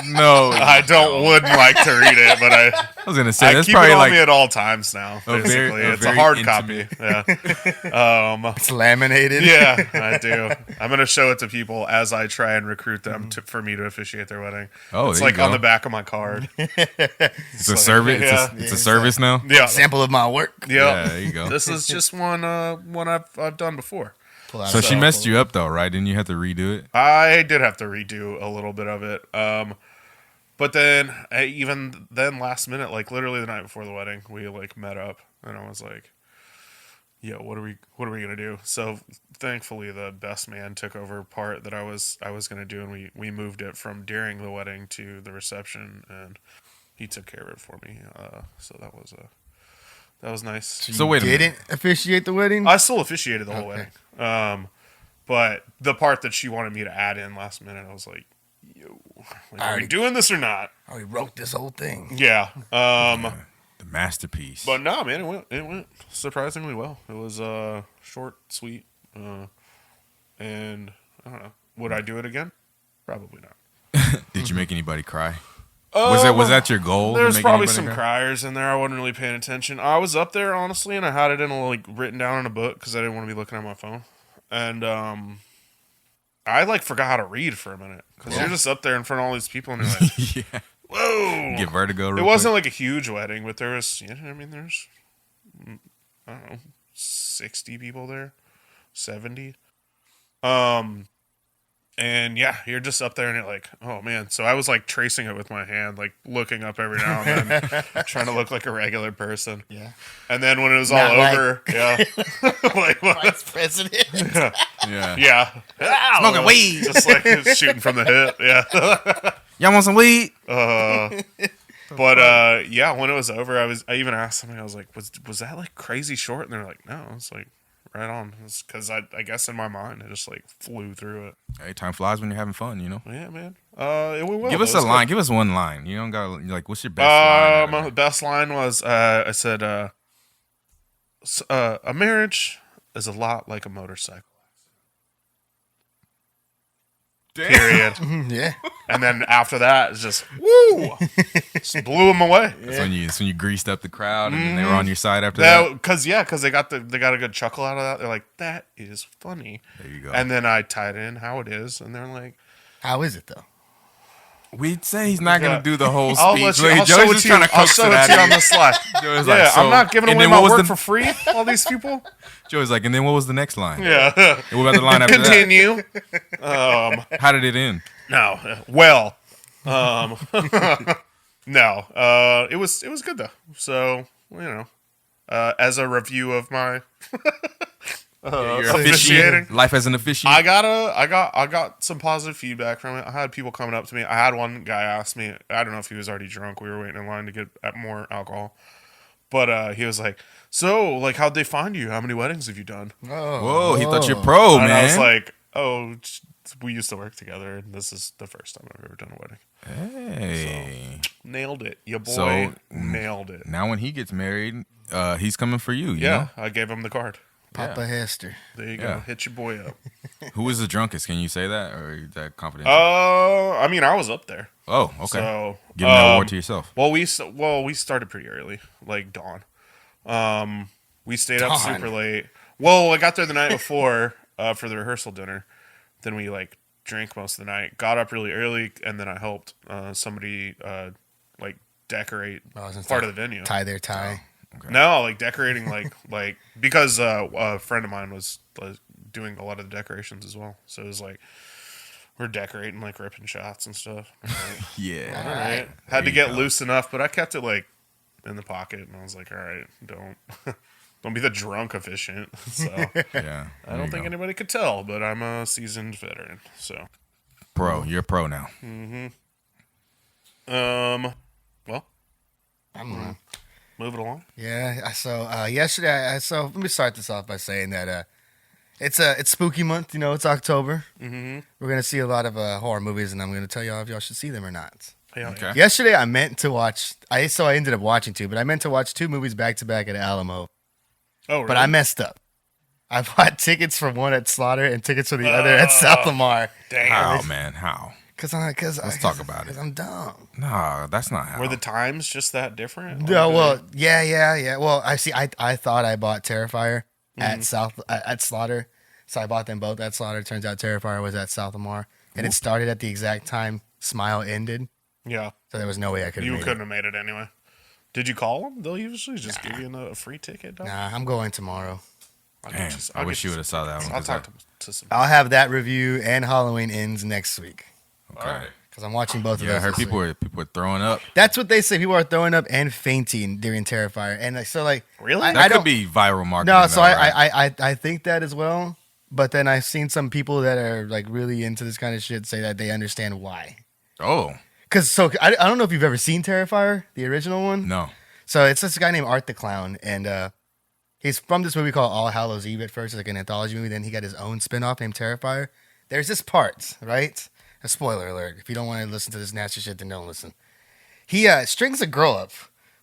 No, I wouldn't like to read it, but I was gonna say that's keep probably it on like me at all times now. Basically, it's a hard copy. Yeah, it's laminated. Yeah, I do. I'm gonna show it to people as I try and recruit them for me to officiate their wedding. Oh, it's like on the back of my card. It's a service. It's a service now. Yeah, sample of my work. Yeah, there you go. This is just one I've done before. So she messed you up though, right? Didn't you have to redo it? I did have to redo a little bit of it. But then even then last minute, like literally the night before the wedding, we met up and I was like, "Yo, what are we gonna do?" So thankfully the best man took over part that I was gonna do, and we moved it from during the wedding to the reception, and he took care of it for me. So that was nice. So wait, didn't officiate the wedding? I still officiated the whole wedding. But the part that she wanted me to add in last minute, I was like, "Yo, are we doing this or not?" I already wrote this whole thing. Yeah. The masterpiece. But no, man, it went surprisingly well. It was short, sweet, and I don't know. Would I do it again? Probably not. Did you make anybody cry? Was that your goal? There's probably some criers in there. I wasn't really paying attention. I was up there honestly, and I had it in written down in a book because I didn't want to be looking at my phone. And I forgot how to read for a minute because you're just up there in front of all these people, and you're like, yeah. Whoa! Get vertigo. It wasn't like a huge wedding, but there was. There's I don't know, 60 people there, 70. And yeah, you're just up there and you're like, oh man. So I was tracing it with my hand, looking up every now and then, trying to look like a regular person. Yeah. And then when it was all over, yeah. Vice president. Yeah. Yeah. Smoking weed. Just shooting from the hip. Yeah. Y'all want some weed? But yeah, when it was over, I even asked somebody, I was like, was that crazy short? And they're like, no. It's right on. It's because I guess in my mind, I just flew through it. Hey, time flies when you're having fun, you know? Yeah, man. It went well. Give us a line. Give us one line. You don't got what's your best line? My best line was I said, a marriage is a lot like a motorcycle. Damn. Period. Yeah. And then after that, it's just woo, just blew them away. That's when you greased up the crowd and then they were on your side after that. Because they got a good chuckle out of that. They're like, that is funny. There you go. And then I tied in how it is, and they're like, How is it though? We'd say he's not going to do the whole I'll speech. let you, I'll show Joey's it just to you. trying to I'll coax show it it out to you of on you. the slide. Joey's Yeah, like, so, I'm not giving and away then my what was work the- for free. All these people. Joey's like, and then what was the next line? Yeah. And what about the line after that? Continue. How did it end? No. Well. No. It was good though. So as a review of my You're officiating. Life as an officiant. I got some positive feedback from it. I had people coming up to me. I had one guy ask me, I don't know if he was already drunk. We were waiting in line to get more alcohol. But he was like, so, like, how'd they find you? How many weddings have you done? Whoa, he thought you're pro, And man. I was like, oh, we used to work together, and this is the first time I've ever done a wedding. Hey. Nailed it. Your boy So, nailed it. Now when he gets married, he's coming for you, you Yeah, know? I gave him the card. Papa Hester. There you Yeah. go. Hit your boy up. Who was the drunkest? Can you say that? Or is that confidential? I mean, I was up there. Oh, okay. So, Giving that award to yourself. Well, we started pretty early, like dawn. We stayed up Dawn. super late. Well, I got there the night before for the rehearsal dinner. Then we like drank most of the night. Got up really early, and then I helped somebody like decorate part of the venue. Tie their tie. No, like decorating, like because a friend of mine was doing a lot of the decorations as well. So it was like we're decorating, like ripping shots and stuff. Yeah. All right. Had to get loose enough, but I kept it like in the pocket, and I was like, all right, don't be the drunk efficient. So Yeah. I don't think anybody could tell, but I'm a seasoned veteran. So Pro. You're a pro now. well, I'm wrong. move it along. Yeah. So yesterday, so let me start this off by saying that it's spooky month. You know, it's October. Mm-hmm. We're gonna see a lot of horror movies, and I'm gonna tell y'all if y'all should see them or not. Yeah, Okay. Yesterday, I meant to watch. I ended up watching two, but I meant to watch two movies back to back at Alamo. Oh, really? But I messed up. I bought tickets for one at Slaughter and tickets for the other at South Lamar. Damn. How, man? How? Let's talk about it. Because I'm dumb. No, that's not how. Were the times just that different? Yeah, well, yeah. Well, I thought I bought Terrifier at Slaughter, so I bought them both at Slaughter. Turns out Terrifier was at South Lamar, and it started at the exact time Smile ended. Yeah. So there was no way I could. You couldn't have made it anyway. Did you call them? They'll usually just give you a free ticket. Dog. Nah, I'm going tomorrow. Damn, I wish you would have saw that one. I'll talk to some. I'll have that review and Halloween Ends next week Okay. because I'm watching both of Yeah, I those. heard this people week. were throwing up. That's what they say. People are throwing up and fainting during Terrifier, and Really? I That don't could be viral marketing. No, so though, right? I think that as well. But then I've seen some people that are like really into this kind of shit say that they understand why. Oh, Because I don't know if you've ever seen Terrifier, the original one. no. So it's this guy named Art the Clown, and he's from this movie called All Hallows Eve at first. It's like an anthology movie. Then he got his own spinoff named Terrifier. There's this part, right? A spoiler alert. If you don't want to listen to this nasty shit, then don't listen. He strings a girl up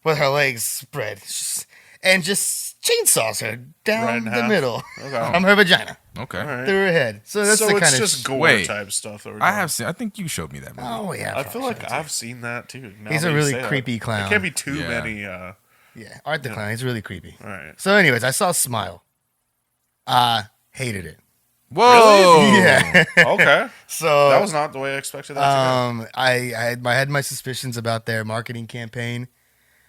with her legs spread and just chainsaws her down Right in the half? Okay. Okay. From her vagina Okay. All right. through her head. So that's the it's kind just of gore Wait. type stuff that we're I doing. have seen. I think you showed me that movie. Oh yeah. I feel like I've seen that too. Now He's that a you really say that. creepy clown. There can't be too Yeah. many. Yeah, Art the Clown. He's really creepy. All right. So, anyways, I saw Smile. Hated it. Whoa. Yeah. Okay. So That was not the way I expected that to I had my suspicions about their marketing campaign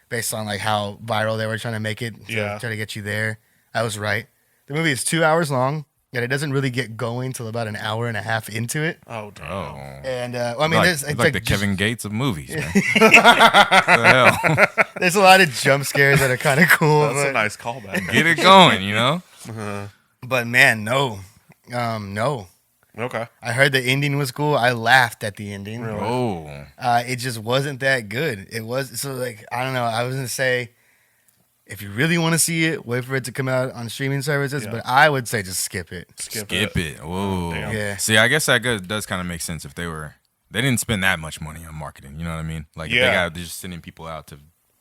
based on like how viral they were trying to make it. Yeah. Try to get you there. I was right. The movie is 2 hours long, and it doesn't really get going till about an hour and a half into it. go. Oh, damn. Oh. And I mean, Like, there's like the Kevin Gates of movies. Man. What the hell? there's a lot of jump scares that are kind of cool. That's a but, nice callback. Get it going, you know? but man, no. No. Okay. I heard the ending was cool. I laughed at the ending. Really? Oh. It just wasn't that good. It was so like I don't know. I was gonna say if you really want to see it, wait for it to come out on streaming services. Yeah. But I would say just skip it. Skip it. Whoa. Damn. Yeah. See, I guess that does kind of make sense if they didn't spend that much money on marketing. You know what I mean? Like Yeah. they're just sending people out to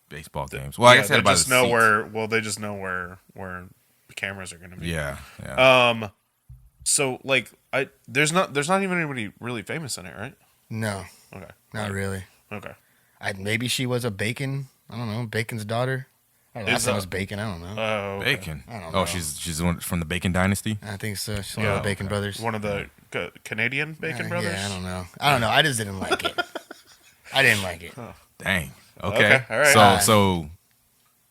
baseball games. Well, I guess they by just the know seats. where. Well, they just know where the cameras are going to be. Yeah. So like there's not even anybody really famous in it, right? No, Okay. not really. Okay. Maybe she was a Bacon. I don't know, Bacon's daughter. I don't know. Last time it was Bacon. I don't know. Oh, okay. Bacon. I don't Oh, know. she's the one from the Bacon dynasty. I think so. She's one of the Bacon brothers. One of the Canadian Bacon brothers. Yeah, I don't know. I just didn't like it. I didn't like it. Dang. Okay. All right. So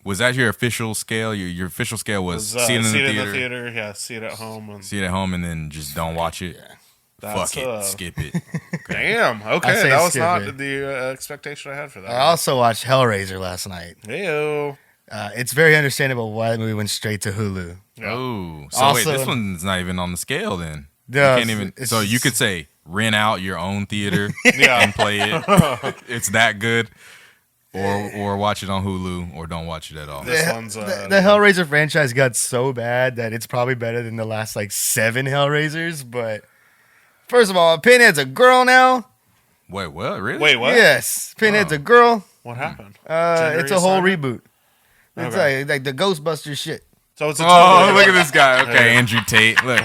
was that your official scale? Your official scale was see it in the theater. Yeah, see it at home. And See it at home and then just don't watch it. Yeah. Fuck it. Skip it. Damn. I Okay, say that was skip not it. the expectation I had for that. I also watched Hellraiser last night. Ew. It's very understandable why the movie went straight to Hulu. Yeah. Oh. So Also- wait, this one's not even on the scale then. No, You can't even. it's- So you could say rent out your own theater Yeah. and play it. It's that good. Or watch it on Hulu or don't watch it at all. This one's The Hellraiser franchise got so bad that it's probably better than the last like 7 Hellraisers. But first of all, Pinhead's a girl now. Wait, what? Really? Wait, what? Yes, Pinhead's a girl. What happened? Gender It's a whole reassignment? reboot. It's Okay. like the Ghostbusters shit. So it's a Oh, totally look at this guy. Okay, Andrew Tate. Look,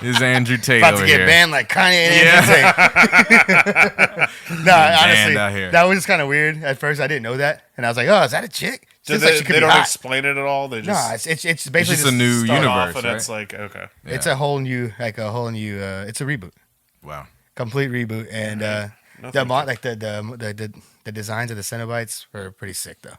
this is Andrew Tate About over to get here. banned like Kanye and Andrew Tate. No, banned out here. honestly, that was kind of weird. At first, I didn't know that, and I was like, "Oh, is that a chick?" So Seems like she they could be don't hot. explain it at all. They No, just it's It's basically just a new start universe, off and right? it's like okay. Yeah. It's a whole new it's a reboot, Wow. complete reboot, and No, the thank mo- like the designs of the Cenobites were pretty sick though.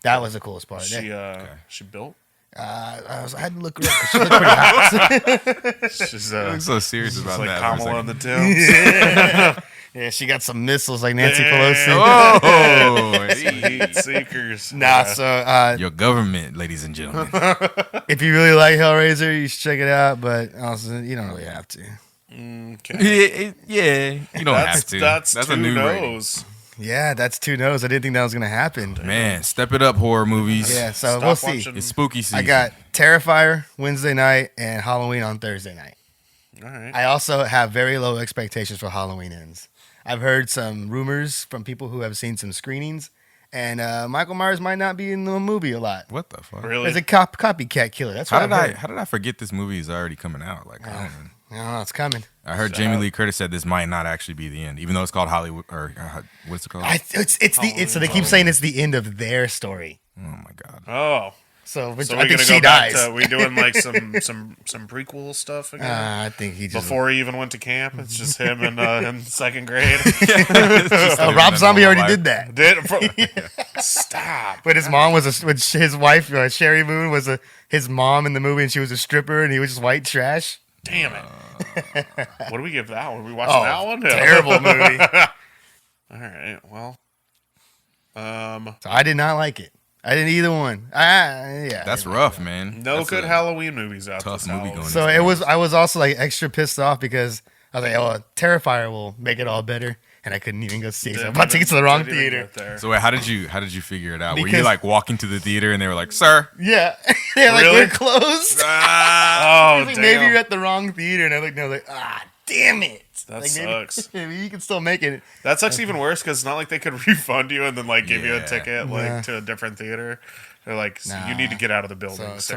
That was the coolest part. She built. I had to look her up 'cause she looked pretty hot. She's I'm so serious about like that. for a Kamala in second. the Thames. Yeah, she got some missiles like Nancy Yeah. Pelosi. Oh, Heat seekers. Nah, so your government, ladies and gentlemen. if you really like Hellraiser, you should check it out. But also, you don't really have to. Okay. Yeah, you don't have to. That's a two new rating. no's. Yeah, that's 2 no's. I didn't think that was gonna happen. Man, step it up, horror movies. Yeah, so Stop we'll see. watching- It's spooky season. I got Terrifier Wednesday night and Halloween on Thursday night. All right. I also have very low expectations for Halloween Ends. I've heard some rumors from people who have seen some screenings, and Michael Myers might not be in the movie a lot. What the fuck? Really? There's a copycat killer. That's what How did I forget this movie is already coming out? Like, I don't know. No, it's coming. I heard Jamie Lee Curtis said this might not actually be the end, even though it's called Hollywood or what's it called? So they keep saying it's the end of their story. Oh my god. So, Oh. So I we're think gonna she go back dies. to we doing like some prequel stuff again. I think he just. Before he even went to camp, it's just him in second grade. Rob Zombie already did that. Stop. But his mom was his wife, Sherry Moon, was his mom in the movie, and she was a stripper, and he was just white trash. Damn it. What do we give that one? Are we watching that one? Terrible movie. All right. Well. So I did not like it. I didn't either one. Yeah. That's rough, man. No That's good a Halloween movies out tough this movie Halloween. going. So it was. I was also like extra pissed off because I was like, "Oh, Terrifier will make it all better," and I couldn't even go see it. So I'm about to get to the wrong Didn't even theater. get there. So wait, how did you figure it out? Were you Because- like walking to the theater and they were like, "Sir, Yeah, they're like, Really? "We're closed." Oh, I was like, damn. maybe you're at the wrong theater, and I looked, and I was like, damn it. That like, sucks. Maybe you can still make it. That sucks even worse because it's not like they could refund you and then like give you a Yeah. ticket Nah. to a different theater. They're like, Nah. you need to get out of the building. So sir."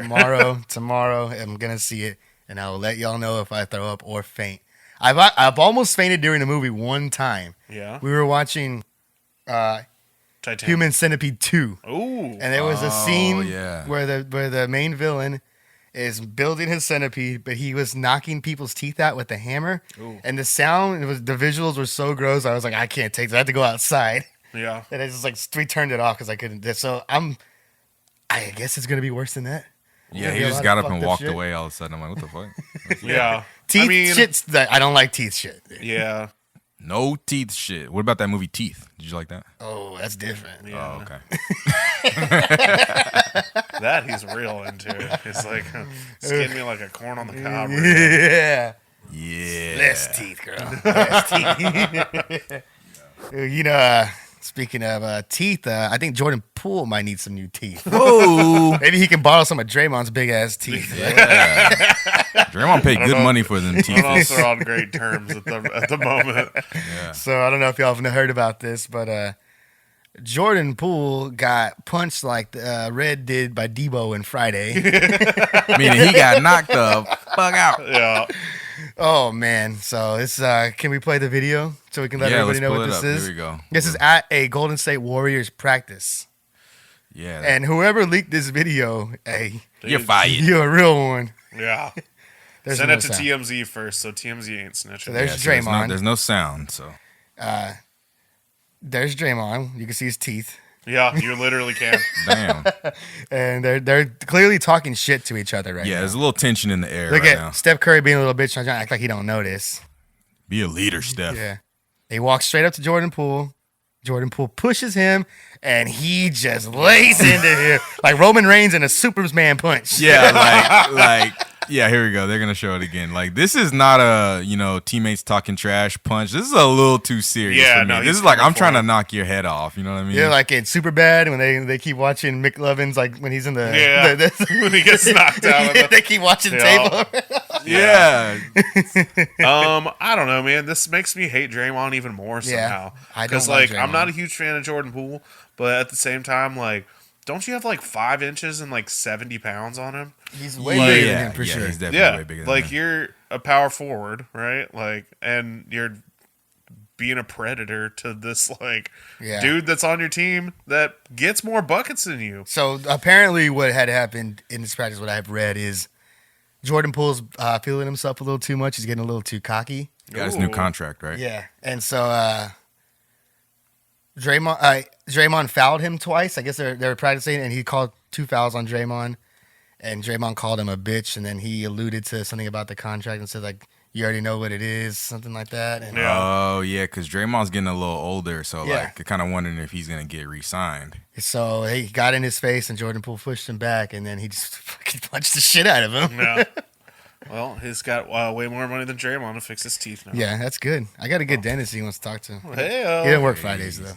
tomorrow, I'm gonna see it, and I will let y'all know if I throw up or faint. I've almost fainted during the movie one time. Yeah. We were watching Titanic. Human Centipede 2, Ooh. and there was a scene yeah. where the main villain is building his centipede, but he was knocking people's teeth out with a hammer, and the visuals were so gross. I was like, I can't take this. I had to go outside. Yeah. And I just like we turned it off because I couldn't. So I guess it's gonna be worse than that. yeah." He be a just lot got of up and fucked up walked shit. away all of a sudden. I'm like, "What the fuck?" Yeah. Teeth I mean, shit's I don't like teeth shit. Yeah. No teeth shit. What about that movie Teeth? Did you like that? Oh, that's different. Yeah. Oh, okay. That he's real into. He's like, skin me like a corn on the cob. Yeah. Yeah. Less teeth, girl. Less teeth. You know, speaking of teeth, I think Jordan Poole might need some new teeth. Whoa. Maybe he can borrow some of Draymond's big ass teeth. Yeah. Draymond paid good money for them I teeth. don't know if they're on great terms at the moment. Yeah. So I don't know if y'all have heard about this, but Jordan Poole got punched like Red did by Debo in Friday. Meaning he got knocked the fuck out. Yeah. Oh man! So it's can we play the video so we can let everybody let's know pull what it this up. is? Here we go. This is at a Golden State Warriors practice, Yeah. and whoever leaked this video, hey, You're fired. you're a real one. Yeah. There's Send no it to sound. TMZ first, so TMZ ain't snitching. So there's So Draymond. there's no sound, so. There's Draymond. You can see his teeth, Yeah, you literally can. Damn. and they're clearly talking shit to each other right Yeah, now. there's a little tension in the air Look right at now. Steph Curry being a little bitch, trying to act like he don't notice. Be a leader, Steph. Yeah. He walks straight up to Jordan Poole. Jordan Poole pushes him, and he just lays into him like Roman Reigns in a Superman punch. Yeah, yeah, here we go. They're gonna show it again. Like, this is not a, teammates talking trash punch. This is a little too serious Yeah, for me. no, This he's is like coming I'm trying for to him. knock your head off. You know what I mean? Yeah, like in Superbad when they keep watching McLovin's like when he's in the Yeah. the- When he gets knocked out. Yeah, they keep watching the Yeah. table. yeah. I don't know, man. This makes me hate Draymond even more somehow. I don't Because, like I'm Draymond. not a huge fan of Jordan Poole, but at the same time, like, don't you have like 5 inches and like 70 pounds on him? He's way yeah, bigger yeah, than him for yeah, sure. He's definitely Yeah, way bigger than like him. you're a power forward, right? Like, and you're being a predator to this like Yeah. dude that's on your team that gets more buckets than you. So apparently, what had happened in this practice, what I've read, is Jordan Poole's feeling himself a little too much. He's getting a little too cocky. Got his new Ooh. contract, right? Yeah, and so Draymond fouled him twice. I guess they were practicing, and he called 2 fouls on Draymond, and Draymond called him a bitch, and then he alluded to something about the contract and said like, "You already know what it is," something like that. And Yeah. Oh, yeah, because Draymond's getting a little older, so Yeah. like, kind of wondering if he's gonna get re-signed. so he got in his face, and Jordan Poole pushed him back, and then he just fucking punched the shit out of him. Yeah. Well, he's got way more money than Draymond to fix his teeth now. Yeah, that's good. I got a good dentist he wants to talk to. Hey, He doesn't work Fridays though.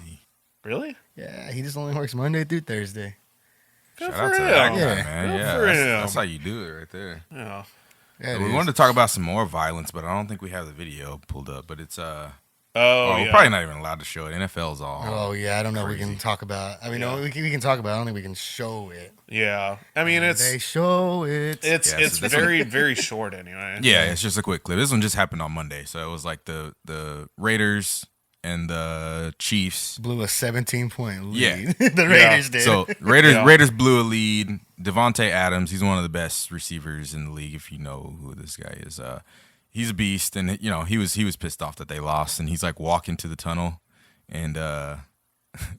really? Yeah, he just only works Monday through Thursday. Good Shout out for to that him. guy, Yeah. man. Good Yeah, for him. that's how you do it right there. Yeah. Yeah, it We is. wanted to talk about some more violence, but I don't think we have the video pulled up. But it's Oh, we're yeah. probably not even allowed to show it. NFL's all. Oh yeah, I don't know. We Crazy. can talk about. I mean, Yeah. no, we can talk about. It. I don't think we can show it. Yeah. I mean, They show it. it's Yeah, so this very very short anyway. Yeah, it's just a quick clip. This one just happened on Monday, so it was like the Raiders and the Chiefs. blew a 17-point lead. Yeah. the Raiders did. So Raiders Yeah. Raiders blew a lead. Davante Adams, he's one of the best receivers in the league. If you know who this guy is, he's a beast, and he was pissed off that they lost, and he's like walking to the tunnel, and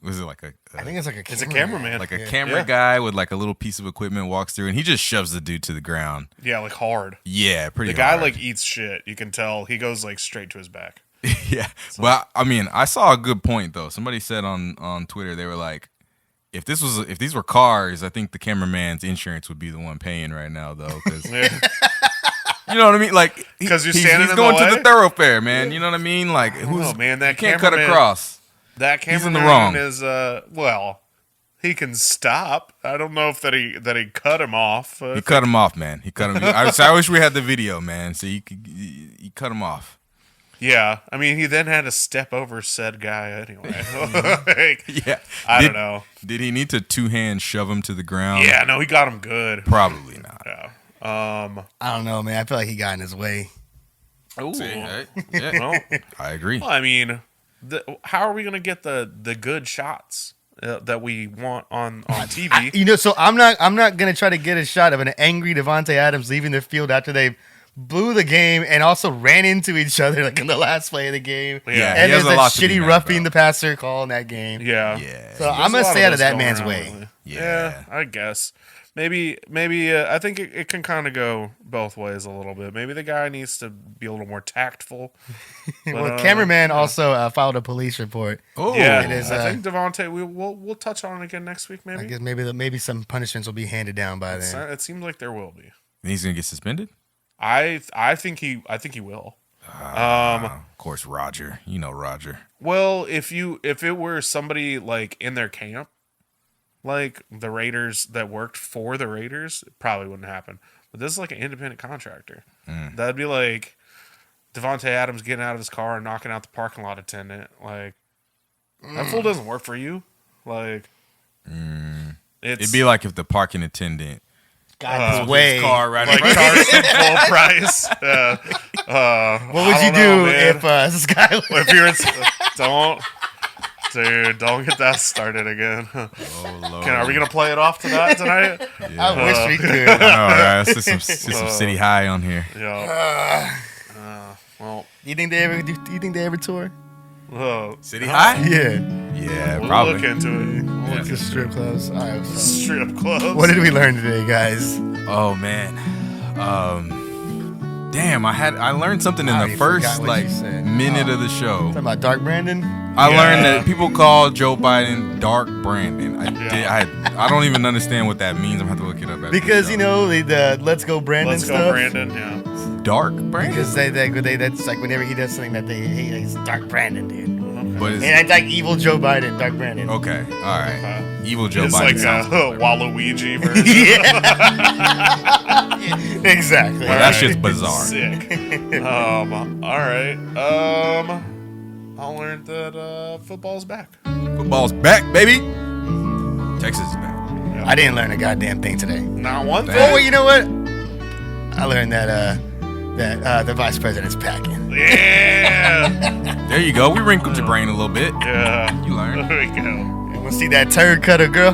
was it like I think it's like a. It's a cameraman. like a Yeah. camera Yeah. guy with like a little piece of equipment walks through, and he just shoves the dude to the ground. Yeah, like hard. Yeah, pretty. The guy hard. like eats shit. You can tell he goes like straight to his back. Yeah. Well, I mean, I saw a good point though. Somebody said on Twitter, they were like, if these were cars, I think the cameraman's insurance would be the one paying right now though, because Yeah. you know what I mean. Like, 'Cause you're he's standing in going the to way? the thoroughfare, man. You know what I mean? Like, Oh man, that can't cut cameraman- across? That He's in cameraman the wrong. is well, he can stop. I don't know if that he cut him off. He cut him off, man. He cut him. I wish we had the video, man. So he cut him off. Yeah, I mean, he then had to step over said guy anyway. Like, Yeah. I don't know. Did he need to 2-hand shove him to the ground? Yeah, no, he got him good. Probably not. Yeah. I don't know, man. I feel like he got in his way. Ooh. See, right? Yeah, Well, I agree. I mean, how are we gonna get the good shots that we want on TV? So I'm not gonna try to get a shot of an angry Davante Adams leaving the field after they blew the game and also ran into each other like in the last play of the game. Yeah, And he has there's a that lot to be shitty mad roughing about. the passer call in that game. Yeah. Yeah. So There's I'm a gonna lot stay out those of that going man's around way. lately. Yeah. I guess. Maybe I think it can kind of go both ways a little bit. Maybe the guy needs to be a little more tactful. Well, cameraman also filed a police report. Oh, Yeah, It is, I think Davante. We'll touch on it again next week. I Maybe. guess maybe some punishments will be handed down by then. It seems like there will be. he's gonna get suspended. I think he will. Of course, Roger. You know Roger. Well, if it were somebody like in their camp, like the Raiders that worked for the Raiders, it probably wouldn't happen. But this is like an independent contractor. That'd be like Davante Adams getting out of his car and knocking out the parking lot attendant. Like that fool doesn't work for you. Like, It'd be like if the parking attendant got his way. his car right like in front of cars full price. What would you do if Skyler? If you're don't get that started again. Oh, Lord. Are we gonna play it off tonight? I wish we could. I know, right? It's just some city high on here. Yeah. Well, You think they ever tour? City high? Yeah. Yeah, we'll probably. look into it. What's the strip clubs? All right, Strip clubs. what did we learn today, guys? Oh man. Damn, I learned something in I the already first forgot what you said. minute of the show. Talking about Dark Brandon? I learned that people call Joe Biden Dark Brandon. I don't even understand what that means. I'm gonna have to look it up. Because the Let's Go Brandon Let's stuff. go, Brandon. Yeah. Dark Brandon. Because that's like whenever he does something that he's Dark Brandon, dude. But it's, And it's like evil Joe Biden, Dark Brandon. okay, all right. Evil Joe It's Biden. like sounds a better. Waluigi version. Yeah. Exactly. Well, that shit's bizarre. Sick. All right. I learned that football's back. Football's back, baby. Texas is back. I didn't learn a goddamn thing today. Not one thing. Oh, well, you know what? I learned that the vice president's packing. Yeah. There you go. We wrinkled your brain a little bit. Yeah. You learned. There we go. You want to see that turd cutter, girl?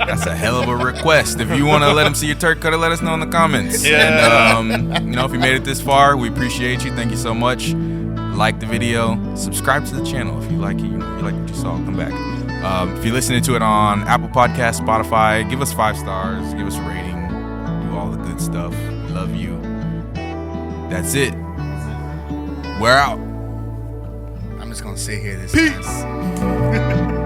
That's a hell of a request. If you want to let him see your turd cutter, let us know in the comments. Yeah. And if you made it this far, we appreciate you. Thank you so much. Like the video, subscribe to the channel if you like it. You like what you saw. Come back. If you're listening to it on Apple Podcasts, Spotify, give us 5 stars. Give us a rating. Do all the good stuff. We love you. That's it. We're out. I'm just going to sit here this Peace. time.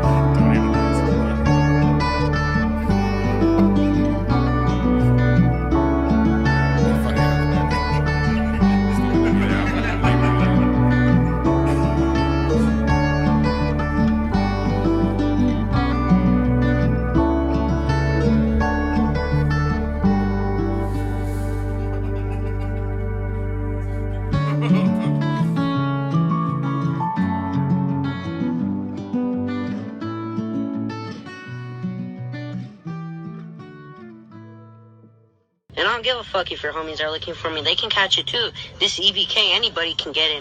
And I don't give a fuck if your homies are looking for me. They can catch it too. This EBK, anybody can get it.